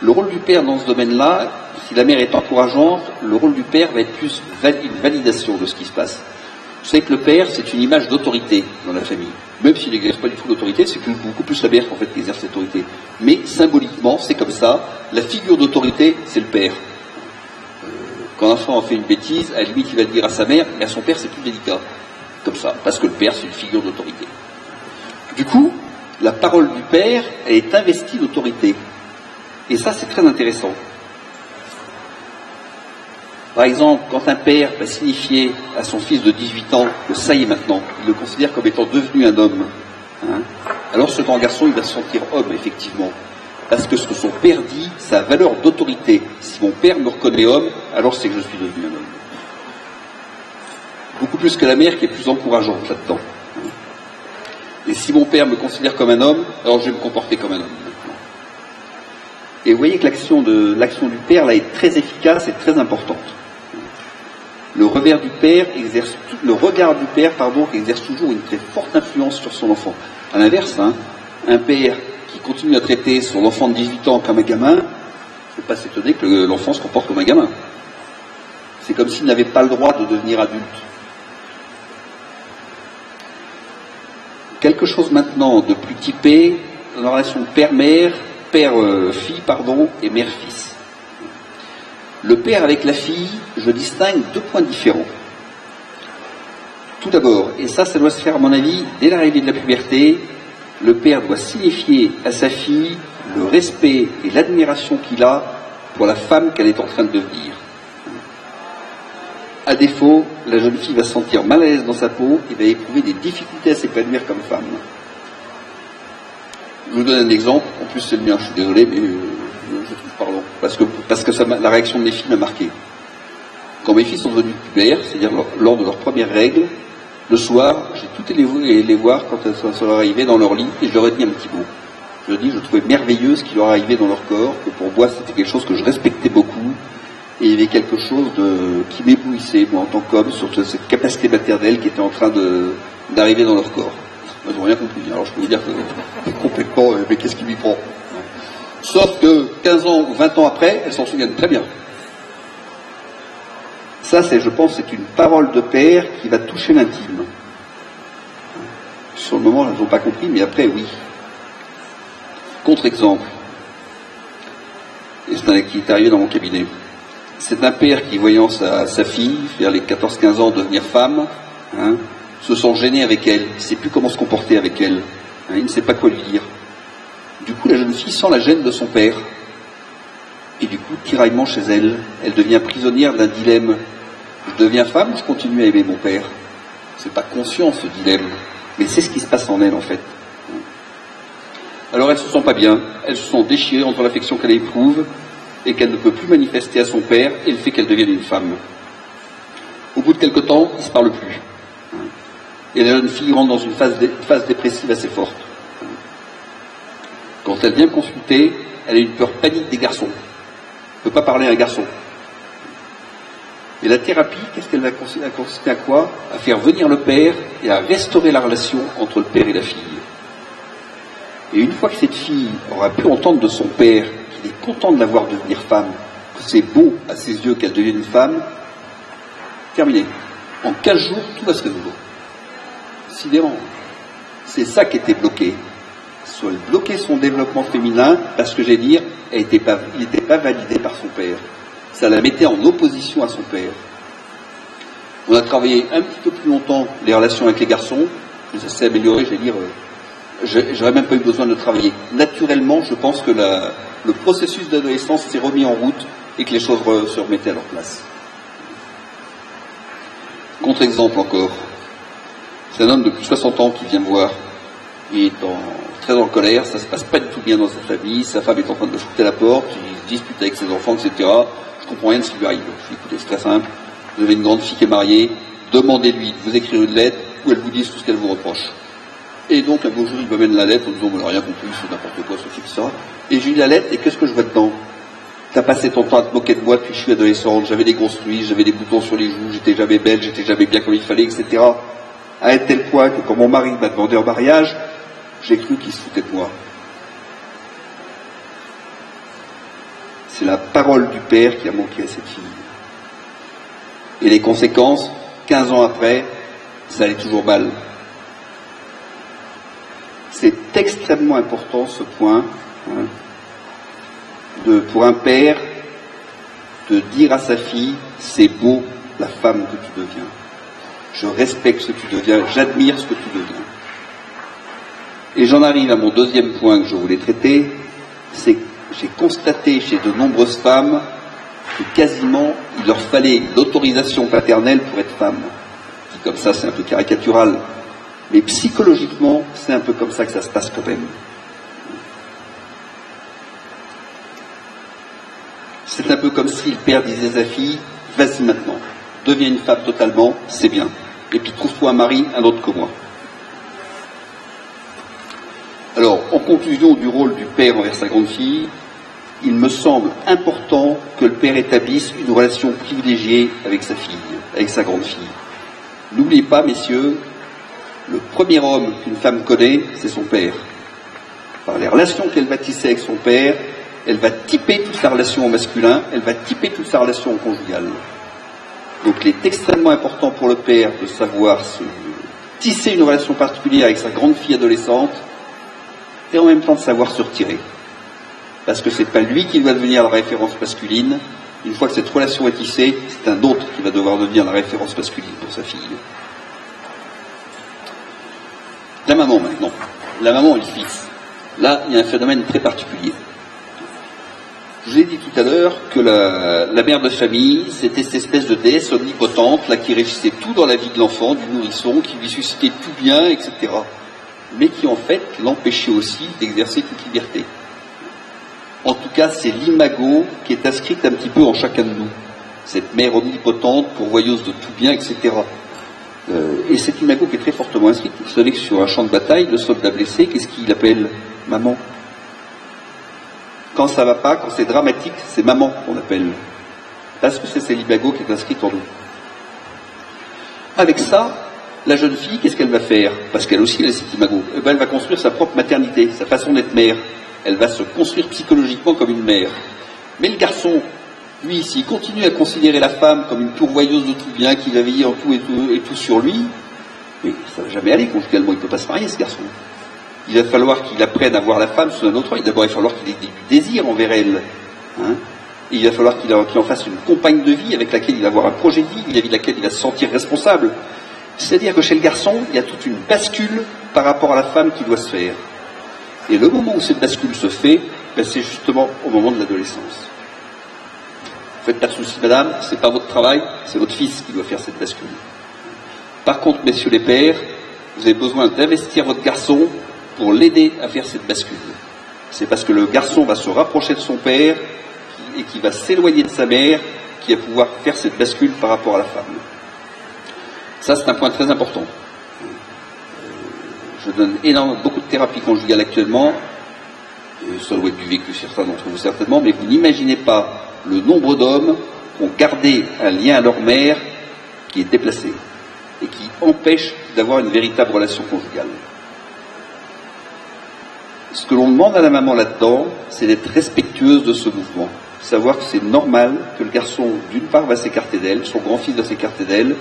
Le rôle du père dans ce domaine-là, si la mère est encourageante, le rôle du père va être plus une validation de ce qui se passe. Vous savez que le père, c'est une image d'autorité dans la famille. Même s'il n'exerce pas du tout l'autorité, c'est beaucoup plus la mère en fait qui exerce l'autorité. Mais symboliquement, c'est comme ça. La figure d'autorité, c'est le père. Quand un enfant a fait une bêtise, à la limite, il va le dire à sa mère, mais à son père, c'est plus délicat. Comme ça, parce que le père, c'est une figure d'autorité. Du coup, la parole du père, elle est investie d'autorité. Et ça, c'est très intéressant. Par exemple, quand un père va signifier à son fils de 18 ans que ça y est maintenant, il le considère comme étant devenu un homme, alors ce grand garçon, il va se sentir homme, effectivement. Parce que ce que son père dit, ça a valeur d'autorité. Si mon père me reconnaît homme, alors c'est que je suis devenu un homme. Beaucoup plus que la mère qui est plus encourageante là-dedans. Et si mon père me considère comme un homme, alors je vais me comporter comme un homme. Et vous voyez que l'action du père là est très efficace et très importante. Le regard du père exerce toujours une très forte influence sur son enfant. À l'inverse, un père qui continue à traiter son enfant de 18 ans comme un gamin, il ne faut pas s'étonner que l'enfant se comporte comme un gamin. C'est comme s'il n'avait pas le droit de devenir adulte. Quelque chose maintenant de plus typé dans la relation père-mère, père-fille, et mère-fils. Le père avec la fille, je distingue deux points différents. Tout d'abord, et ça doit se faire à mon avis dès l'arrivée de la puberté, le père doit signifier à sa fille le respect et l'admiration qu'il a pour la femme qu'elle est en train de devenir. À défaut, la jeune fille va se sentir mal à l'aise dans sa peau et va éprouver des difficultés à s'épanouir comme femme. Je vous donne un exemple, en plus c'est le mien, je suis désolé, mais je trouve parlant, parce que la réaction de mes filles m'a marqué. Quand mes filles sont devenues pubères, c'est-à-dire lors de leurs premières règles, le soir, j'ai tout été les voir quand elles sont arrivées dans leur lit, et je leur ai dit un petit mot. Je leur ai dit, je trouvais merveilleux ce qui leur arrivait dans leur corps, que pour moi c'était quelque chose que je respectais beaucoup, et il y avait quelque chose qui m'éblouissait, moi en tant qu'homme, sur cette capacité maternelle qui était en train d'arriver dans leur corps. Elles n'ont rien compris, alors je peux vous dire que complètement, mais qu'est-ce qui m'y prend? Sauf que 15 ans ou 20 ans après, elles s'en souviennent très bien. Ça, je pense, c'est une parole de père qui va toucher l'intime. Sur le moment, elles n'ont pas compris, mais après, oui. Contre-exemple, et c'est un qui est arrivé dans mon cabinet. C'est un père qui, voyant sa fille, vers les 14-15 ans, devenir femme, se sent gêné avec elle, il ne sait plus comment se comporter avec elle, il ne sait pas quoi lui dire. Du coup, la jeune fille sent la gêne de son père, et du coup, tiraillement chez elle, elle devient prisonnière d'un dilemme. Je deviens femme ou je continue à aimer mon père? C'est pas conscient ce dilemme, mais c'est ce qui se passe en elle en fait. Alors elle se sent pas bien, elle se sent déchirée entre l'affection qu'elle éprouve et qu'elle ne peut plus manifester à son père et le fait qu'elle devienne une femme. Au bout de quelque temps, ils ne se parlent plus. Et la jeune fille rentre dans une phase dépressive assez forte. Quand elle vient consulter, elle a une peur panique des garçons. Elle ne peut pas parler à un garçon. Et la thérapie, qu'est-ce qu'elle va consister à quoi? À faire venir le père et à restaurer la relation entre le père et la fille. Et une fois que cette fille aura pu entendre de son père qu'il est content de la voir devenir femme, que c'est beau à ses yeux qu'elle devienne une femme, terminé. En 15 jours, tout va se résoudre. Sidérant. C'est ça qui était bloqué. Soit bloquer son développement féminin, parce que j'ai dit, il n'était pas validé par son père. Ça la mettait en opposition à son père. On a travaillé un petit peu plus longtemps les relations avec les garçons, ça s'est amélioré, je vais dire, j'aurais même pas eu besoin de travailler. Naturellement, je pense que le processus d'adolescence s'est remis en route et que les choses se remettaient à leur place. Contre-exemple encore. C'est un homme de plus de 60 ans qui vient me voir. Il est très en colère, ça se passe pas du tout bien dans sa famille, sa femme est en train de le foutre à la porte, il se dispute avec ses enfants, etc. Je comprends rien de ce qui lui arrive. Je dis, écoutez, c'est très simple. Vous avez une grande fille qui est mariée, demandez-lui de vous écrire une lettre où elle vous dise tout ce qu'elle vous reproche. Et donc, un beau jour, il me mène la lettre en disant, on n'a rien compris, c'est n'importe quoi, ceci, ça. Et j'ai lu la lettre, et qu'est-ce que je vois dedans? T'as passé ton temps à te moquer de moi depuis que je suis adolescente, j'avais des grosses nuits, j'avais des boutons sur les joues, j'étais jamais belle, j'étais jamais bien comme il fallait, etc. À un tel point que quand mon mari m'a demandé en mariage, j'ai cru qu'il se foutait de moi. C'est la parole du père qui a manqué à cette fille. Et les conséquences, 15 ans après, ça allait toujours mal. C'est extrêmement important ce point, pour un père, de dire à sa fille, c'est beau la femme que tu deviens. Je respecte ce que tu deviens, j'admire ce que tu deviens. Et j'en arrive à mon deuxième point que je voulais traiter, c'est que j'ai constaté chez de nombreuses femmes que quasiment il leur fallait l'autorisation paternelle pour être femme. Dit comme ça, c'est un peu caricatural. Mais psychologiquement, c'est un peu comme ça que ça se passe quand même. C'est un peu comme si le père disait à sa fille, vas-y maintenant, deviens une femme totalement, c'est bien. Et puis trouve-toi un mari, un autre que moi. Alors, en conclusion du rôle du père envers sa grande fille, il me semble important que le père établisse une relation privilégiée avec sa fille, avec sa grande fille. N'oubliez pas, messieurs, le premier homme qu'une femme connaît, c'est son père. Par les relations qu'elle va tisser avec son père, elle va typer toute sa relation au masculin, elle va typer toute sa relation au conjugal. Donc il est extrêmement important pour le père de savoir tisser une relation particulière avec sa grande fille adolescente et en même temps de savoir se retirer. Parce que c'est pas lui qui doit devenir la référence masculine. Une fois que cette relation est tissée, c'est un autre qui va devoir devenir la référence masculine pour sa fille. La maman maintenant. La maman et le fils. Là, il y a un phénomène très particulier. Je vous ai dit tout à l'heure que la mère de famille, c'était cette espèce de déesse omnipotente, là, qui régissait tout dans la vie de l'enfant, du nourrisson, qui lui suscitait tout bien, etc. Mais qui, en fait, l'empêchait aussi d'exercer toute liberté. En tout cas, c'est l'imago qui est inscrite un petit peu en chacun de nous. Cette mère omnipotente, pourvoyeuse de tout bien, etc. Et cette imago qui est très fortement inscrite. Vous savez que sur un champ de bataille, le soldat blessé, qu'est-ce qu'il appelle? Maman. Quand ça va pas, quand c'est dramatique, c'est maman qu'on appelle. Parce que c'est cette imago qui est inscrite en nous. Avec ça, la jeune fille, qu'est-ce qu'elle va faire? Parce qu'elle aussi, elle a cette imago. Eh ben, elle va construire sa propre maternité, sa façon d'être mère. Elle va se construire psychologiquement comme une mère. Mais le garçon, lui, s'il continue à considérer la femme comme une pourvoyeuse de tout bien, qui va veiller en tout et tout sur lui, mais ça ne va jamais aller conjugalement, il ne peut pas se marier, ce garçon. Il va falloir qu'il apprenne à voir la femme sous un autre œil. D'abord, il va falloir qu'il ait du désir envers elle. Et il va falloir qu'il en fasse une compagne de vie avec laquelle il va avoir un projet de vie, vis-à-vis de laquelle il va se sentir responsable. C'est-à-dire que chez le garçon, il y a toute une bascule par rapport à la femme qui doit se faire. Et le moment où cette bascule se fait, ben c'est justement au moment de l'adolescence. Faites pas de soucis, madame, c'est pas votre travail, c'est votre fils qui doit faire cette bascule. Par contre, messieurs les pères, vous avez besoin d'investir votre garçon pour l'aider à faire cette bascule. C'est parce que le garçon va se rapprocher de son père et qui va s'éloigner de sa mère qui va pouvoir faire cette bascule par rapport à la femme. Ça, c'est un point très important. Je donne beaucoup de thérapie conjugale actuellement. Ça doit être du vécu certains d'entre vous certainement, mais vous n'imaginez pas le nombre d'hommes qui ont gardé un lien à leur mère qui est déplacé et qui empêche d'avoir une véritable relation conjugale. Ce que l'on demande à la maman là-dedans, c'est d'être respectueuse de ce mouvement. Savoir que c'est normal que le garçon, d'une part, va s'écarter d'elle, son grand-fils va s'écarter d'elle,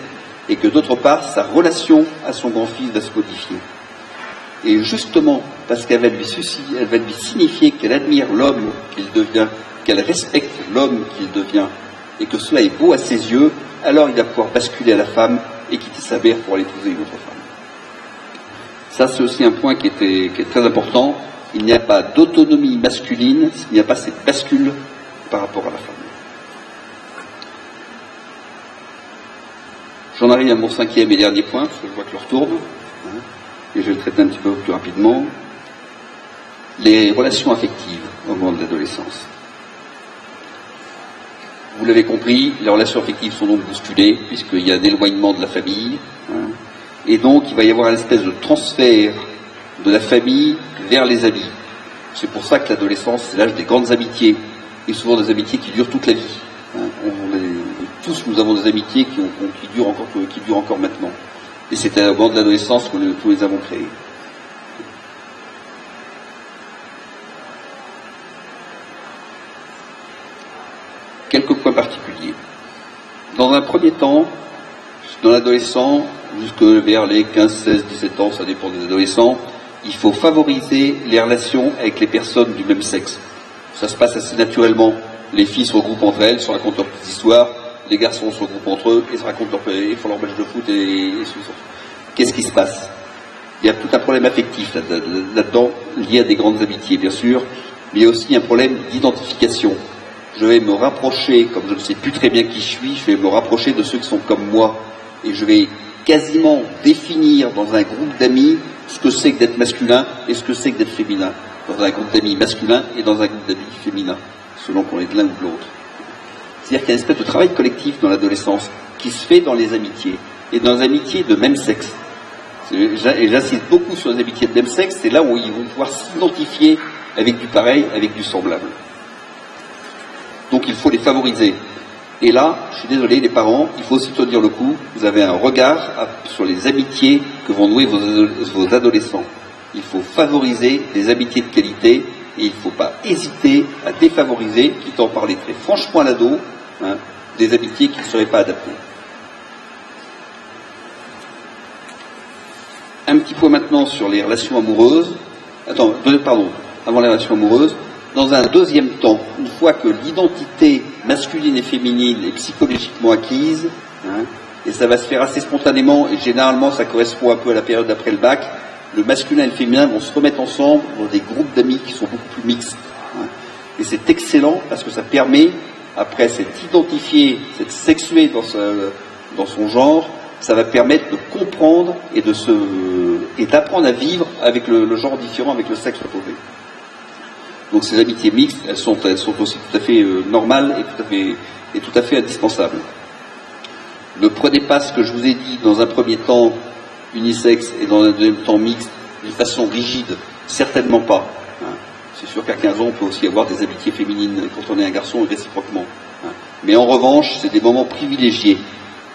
et que d'autre part, sa relation à son grand-fils va se modifier. Et justement, parce qu'elle va lui signifier qu'elle admire l'homme qu'il devient, qu'elle respecte l'homme qu'il devient, et que cela est beau à ses yeux, alors il va pouvoir basculer à la femme et quitter sa mère pour aller épouser une autre femme. Ça, c'est aussi un point qui est très important. Il n'y a pas d'autonomie masculine s'il n'y a pas cette bascule par rapport à la femme. J'en arrive à mon 5e et dernier point, parce que je vois que l'heure tourne, et je vais le traiter un petit peu plus rapidement. Les relations affectives au moment de l'adolescence. Vous l'avez compris, les relations affectives sont donc bousculées, puisqu'il y a un éloignement de la famille, et donc il va y avoir une espèce de transfert de la famille vers les amis. C'est pour ça que l'adolescence, c'est l'âge des grandes amitiés, et souvent des amitiés qui durent toute la vie. Tous nous avons des amitiés qui durent encore maintenant. Et c'était au moment de l'adolescence que nous les avons créées. Quelques points particuliers. Dans un premier temps, dans l'adolescent, jusque vers les 15, 16, 17 ans, ça dépend des adolescents, il faut favoriser les relations avec les personnes du même sexe. Ça se passe assez naturellement. Les filles se regroupent entre elles, se racontent leurs petites histoires, les garçons se regroupent entre eux et se racontent ils font leur match de foot et qu'est-ce qui se passe? Il y a tout un problème affectif là-dedans, lié à des grandes amitiés, bien sûr, mais il y a aussi un problème d'identification. Je vais me rapprocher, comme je ne sais plus très bien qui je suis, je vais me rapprocher de ceux qui sont comme moi, et je vais quasiment définir dans un groupe d'amis ce que c'est que d'être masculin et ce que c'est que d'être féminin, dans un groupe d'amis masculin et dans un groupe d'amis féminin, selon qu'on est de l'un ou de l'autre. C'est-à-dire qu'il y a une espèce de travail collectif dans l'adolescence qui se fait dans les amitiés, et dans les amitiés de même sexe. Et j'insiste beaucoup sur les amitiés de même sexe, c'est là où ils vont pouvoir s'identifier avec du pareil, avec du semblable. Donc il faut les favoriser. Et là, je suis désolé, les parents, il faut aussi tenir le coup. Vous avez un regard sur les amitiés que vont nouer vos adolescents. Il faut favoriser des amitiés de qualité et il ne faut pas hésiter à défavoriser, quitte à en parler très franchement à l'ado, des amitiés qui ne seraient pas adaptées. Un petit point maintenant sur les relations amoureuses. Avant les relations amoureuses. Dans un deuxième temps, une fois que l'identité masculine et féminine est psychologiquement acquise, et ça va se faire assez spontanément, et généralement ça correspond un peu à la période d'après le bac, le masculin et le féminin vont se remettre ensemble dans des groupes d'amis qui sont beaucoup plus mixtes. Et c'est excellent parce que ça permet, après s'être identifié, s'être sexué dans son genre, ça va permettre de comprendre et d'apprendre à vivre avec le genre différent, avec le sexe opposé. Donc ces amitiés mixtes, elles sont aussi tout à fait normales et tout à fait indispensables. Ne prenez pas ce que je vous ai dit dans un premier temps unisexe et dans un deuxième temps mixte d'une façon rigide, certainement pas. C'est sûr qu'à 15 ans, on peut aussi avoir des amitiés féminines quand on est un garçon et réciproquement. Mais en revanche, c'est des moments privilégiés,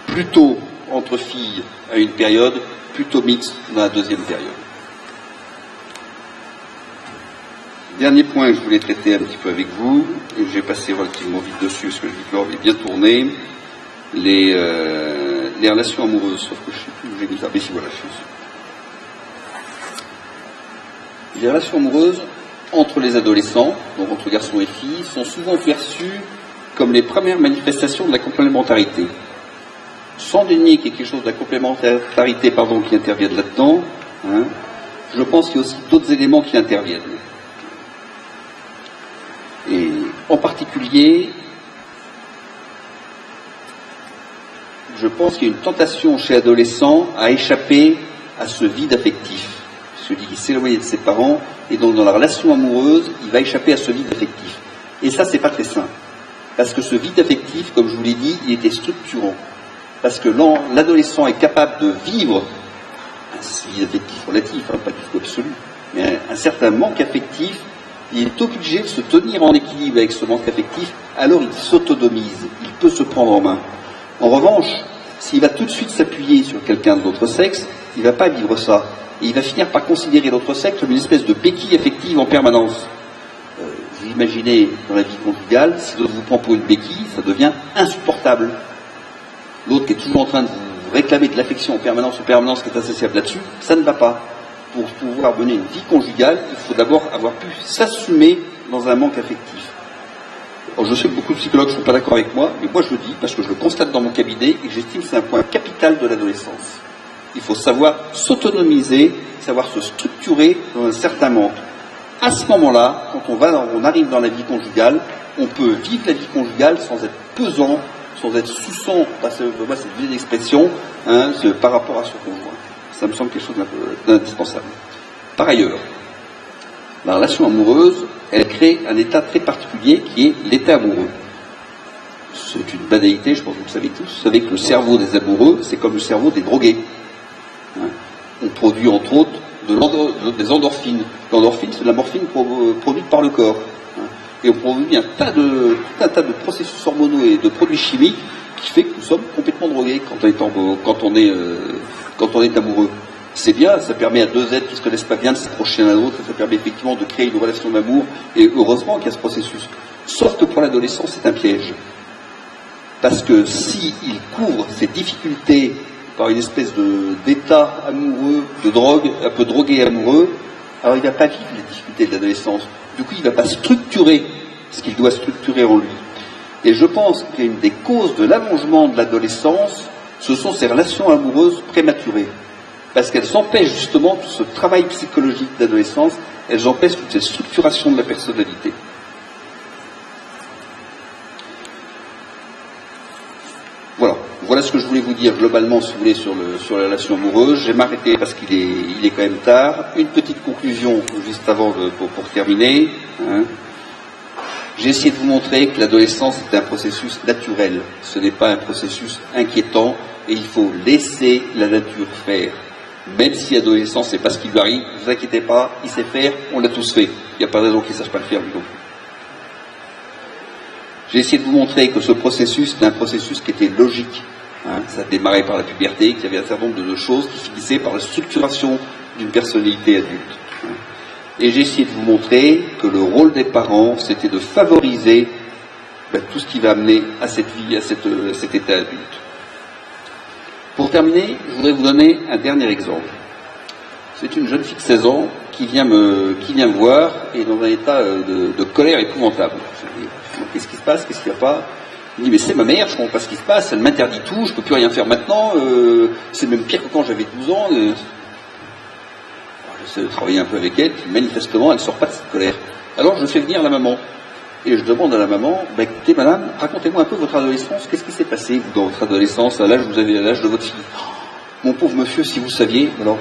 plutôt entre filles à une période, plutôt mixte dans la deuxième période. Dernier point que je voulais traiter un petit peu avec vous, et j'ai passé relativement vite dessus, parce que l'heure est bien tournée, les relations amoureuses, sauf que je ne sais plus où j'ai mis ça, mais si voilà, les relations amoureuses entre les adolescents, donc entre garçons et filles, sont souvent perçues comme les premières manifestations de la complémentarité. Sans dénier qu'il y ait quelque chose de la complémentarité qui intervienne là-dedans, je pense qu'il y a aussi d'autres éléments qui interviennent. Et en particulier, je pense qu'il y a une tentation chez l'adolescent à échapper à ce vide affectif, celui qui s'est éloigné de ses parents, et donc dans la relation amoureuse, il va échapper à ce vide affectif. Et ça, c'est pas très sain. Parce que ce vide affectif, comme je vous l'ai dit, il était structurant. Parce que l'adolescent est capable de vivre un vide affectif relatif, hein, pas du tout absolu, mais un certain manque affectif. Il est obligé de se tenir en équilibre avec ce manque affectif, alors il s'autonomise, il peut se prendre en main. En revanche, s'il va tout de suite s'appuyer sur quelqu'un de l'autre sexe, il ne va pas vivre ça. Et il va finir par considérer l'autre sexe comme une espèce de béquille affective en permanence. Vous imaginez, dans la vie conjugale, si l'autre vous prend pour une béquille, ça devient insupportable. L'autre qui est toujours en train de vous réclamer de l'affection en permanence, qui est insatiable là-dessus, ça ne va pas. Pour pouvoir mener une vie conjugale, il faut d'abord avoir pu s'assumer dans un manque affectif. Alors, je sais que beaucoup de psychologues ne sont pas d'accord avec moi, mais moi je le dis parce que je le constate dans mon cabinet et que j'estime que c'est un point capital de l'adolescence. Il faut savoir s'autonomiser, savoir se structurer dans un certain manque. À ce moment-là, quand on arrive dans la vie conjugale, on peut vivre la vie conjugale sans être pesant, sans être soussant, parce que moi c'est une vieille expression, hein, par rapport à son conjoint. Ça me semble quelque chose d'indispensable. Par ailleurs, la relation amoureuse, elle crée un état très particulier qui est l'état amoureux. C'est une banalité, je pense que vous le savez tous. Vous savez que le cerveau des amoureux, c'est comme le cerveau des drogués. Hein, on produit entre autres des endorphines. L'endorphine, c'est de la morphine produite par le corps. Hein, et on produit un tas de processus hormonaux et de produits chimiques qui fait que nous sommes complètement drogués quand on est amoureux. C'est bien, ça permet à deux êtres qui ne se connaissent pas bien de s'approcher l'un à l'autre, ça permet effectivement de créer une relation d'amour, et heureusement qu'il y a ce processus. Sauf que pour l'adolescent, c'est un piège. Parce que s'il couvre ses difficultés par une espèce d'état amoureux, de drogue, un peu drogué amoureux, alors il ne va pas vivre les difficultés de l'adolescence. Du coup, il ne va pas structurer ce qu'il doit structurer en lui. Et je pense qu'une des causes de l'allongement de l'adolescence, ce sont ces relations amoureuses prématurées. Parce qu'elles empêchent justement tout ce travail psychologique d'adolescence, elles empêchent toute cette structuration de la personnalité. Voilà ce que je voulais vous dire globalement, si vous voulez, sur la relation amoureuse. Je vais m'arrêter parce qu'il est quand même tard. Une petite conclusion juste avant pour terminer. Hein. J'ai essayé de vous montrer que l'adolescence est un processus naturel. Ce n'est pas un processus inquiétant et il faut laisser la nature faire. Même si l'adolescence, c'est pas ce qui lui arrive, ne vous inquiétez pas, il sait faire, on l'a tous fait. Il n'y a pas de raison qu'il ne sache pas le faire du tout. J'ai essayé de vous montrer que ce processus est un processus qui était logique. Hein, ça démarrait par la puberté, qu'il y avait un certain nombre de choses qui finissaient par la structuration d'une personnalité adulte. Hein. Et j'ai essayé de vous montrer que le rôle des parents, c'était de favoriser tout ce qui va amener à cette vie, à cet état adulte. Pour terminer, je voudrais vous donner un dernier exemple. C'est une jeune fille de 16 ans qui vient me voir et dans un état de colère épouvantable. Je dis, qu'est-ce qui se passe, qu'est-ce qu'il n'y a pas? Il me dit, mais c'est ma mère, je ne comprends pas ce qui se passe, elle m'interdit tout, je ne peux plus rien faire maintenant, c'est même pire que quand j'avais 12 ans. J'essaie de travailler un peu avec elle, puis manifestement, elle ne sort pas de cette colère. Alors je fais venir la maman. Et je demande à la maman, écoutez madame, racontez-moi un peu votre adolescence, qu'est-ce qui s'est passé vous, dans votre adolescence, à l'âge où vous avez l'âge de votre fille? Mon pauvre monsieur, si vous saviez, alors,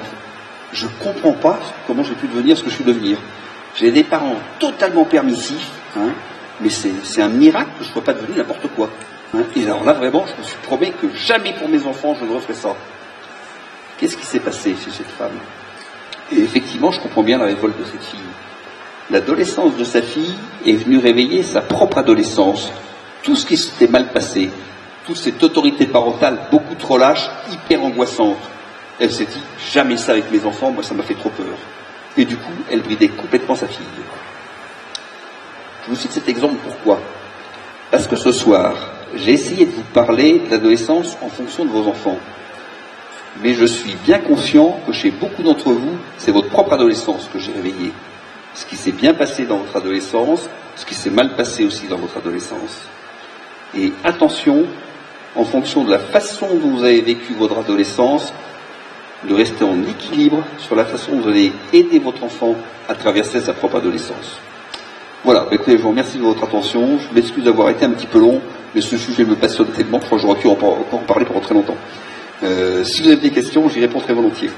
je ne comprends pas comment j'ai pu devenir ce que je suis devenu. J'ai des parents totalement permissifs, hein, mais c'est un miracle que je ne sois pas devenu n'importe quoi. Hein. Et alors là, vraiment, je me suis promis que jamais pour mes enfants, je ne referai ça. Qu'est-ce qui s'est passé chez cette femme? Et effectivement, je comprends bien la révolte de cette fille. L'adolescence de sa fille est venue réveiller sa propre adolescence. Tout ce qui s'était mal passé, toute cette autorité parentale beaucoup trop lâche, hyper angoissante. Elle s'est dit, jamais ça avec mes enfants, moi ça m'a fait trop peur. Et du coup, elle bridait complètement sa fille. Je vous cite cet exemple pourquoi? Parce que ce soir, j'ai essayé de vous parler de l'adolescence en fonction de vos enfants. Mais je suis bien conscient que chez beaucoup d'entre vous, c'est votre propre adolescence que j'ai réveillée. Ce qui s'est bien passé dans votre adolescence, ce qui s'est mal passé aussi dans votre adolescence. Et attention, en fonction de la façon dont vous avez vécu votre adolescence, de rester en équilibre sur la façon dont vous allez aider votre enfant à traverser sa propre adolescence. Voilà, écoutez, je vous remercie de votre attention, je m'excuse d'avoir été un petit peu long, mais ce sujet me passionne tellement, je crois que j'aurais pu encore en parler pendant très longtemps. Si vous avez des questions, j'y réponds très volontiers.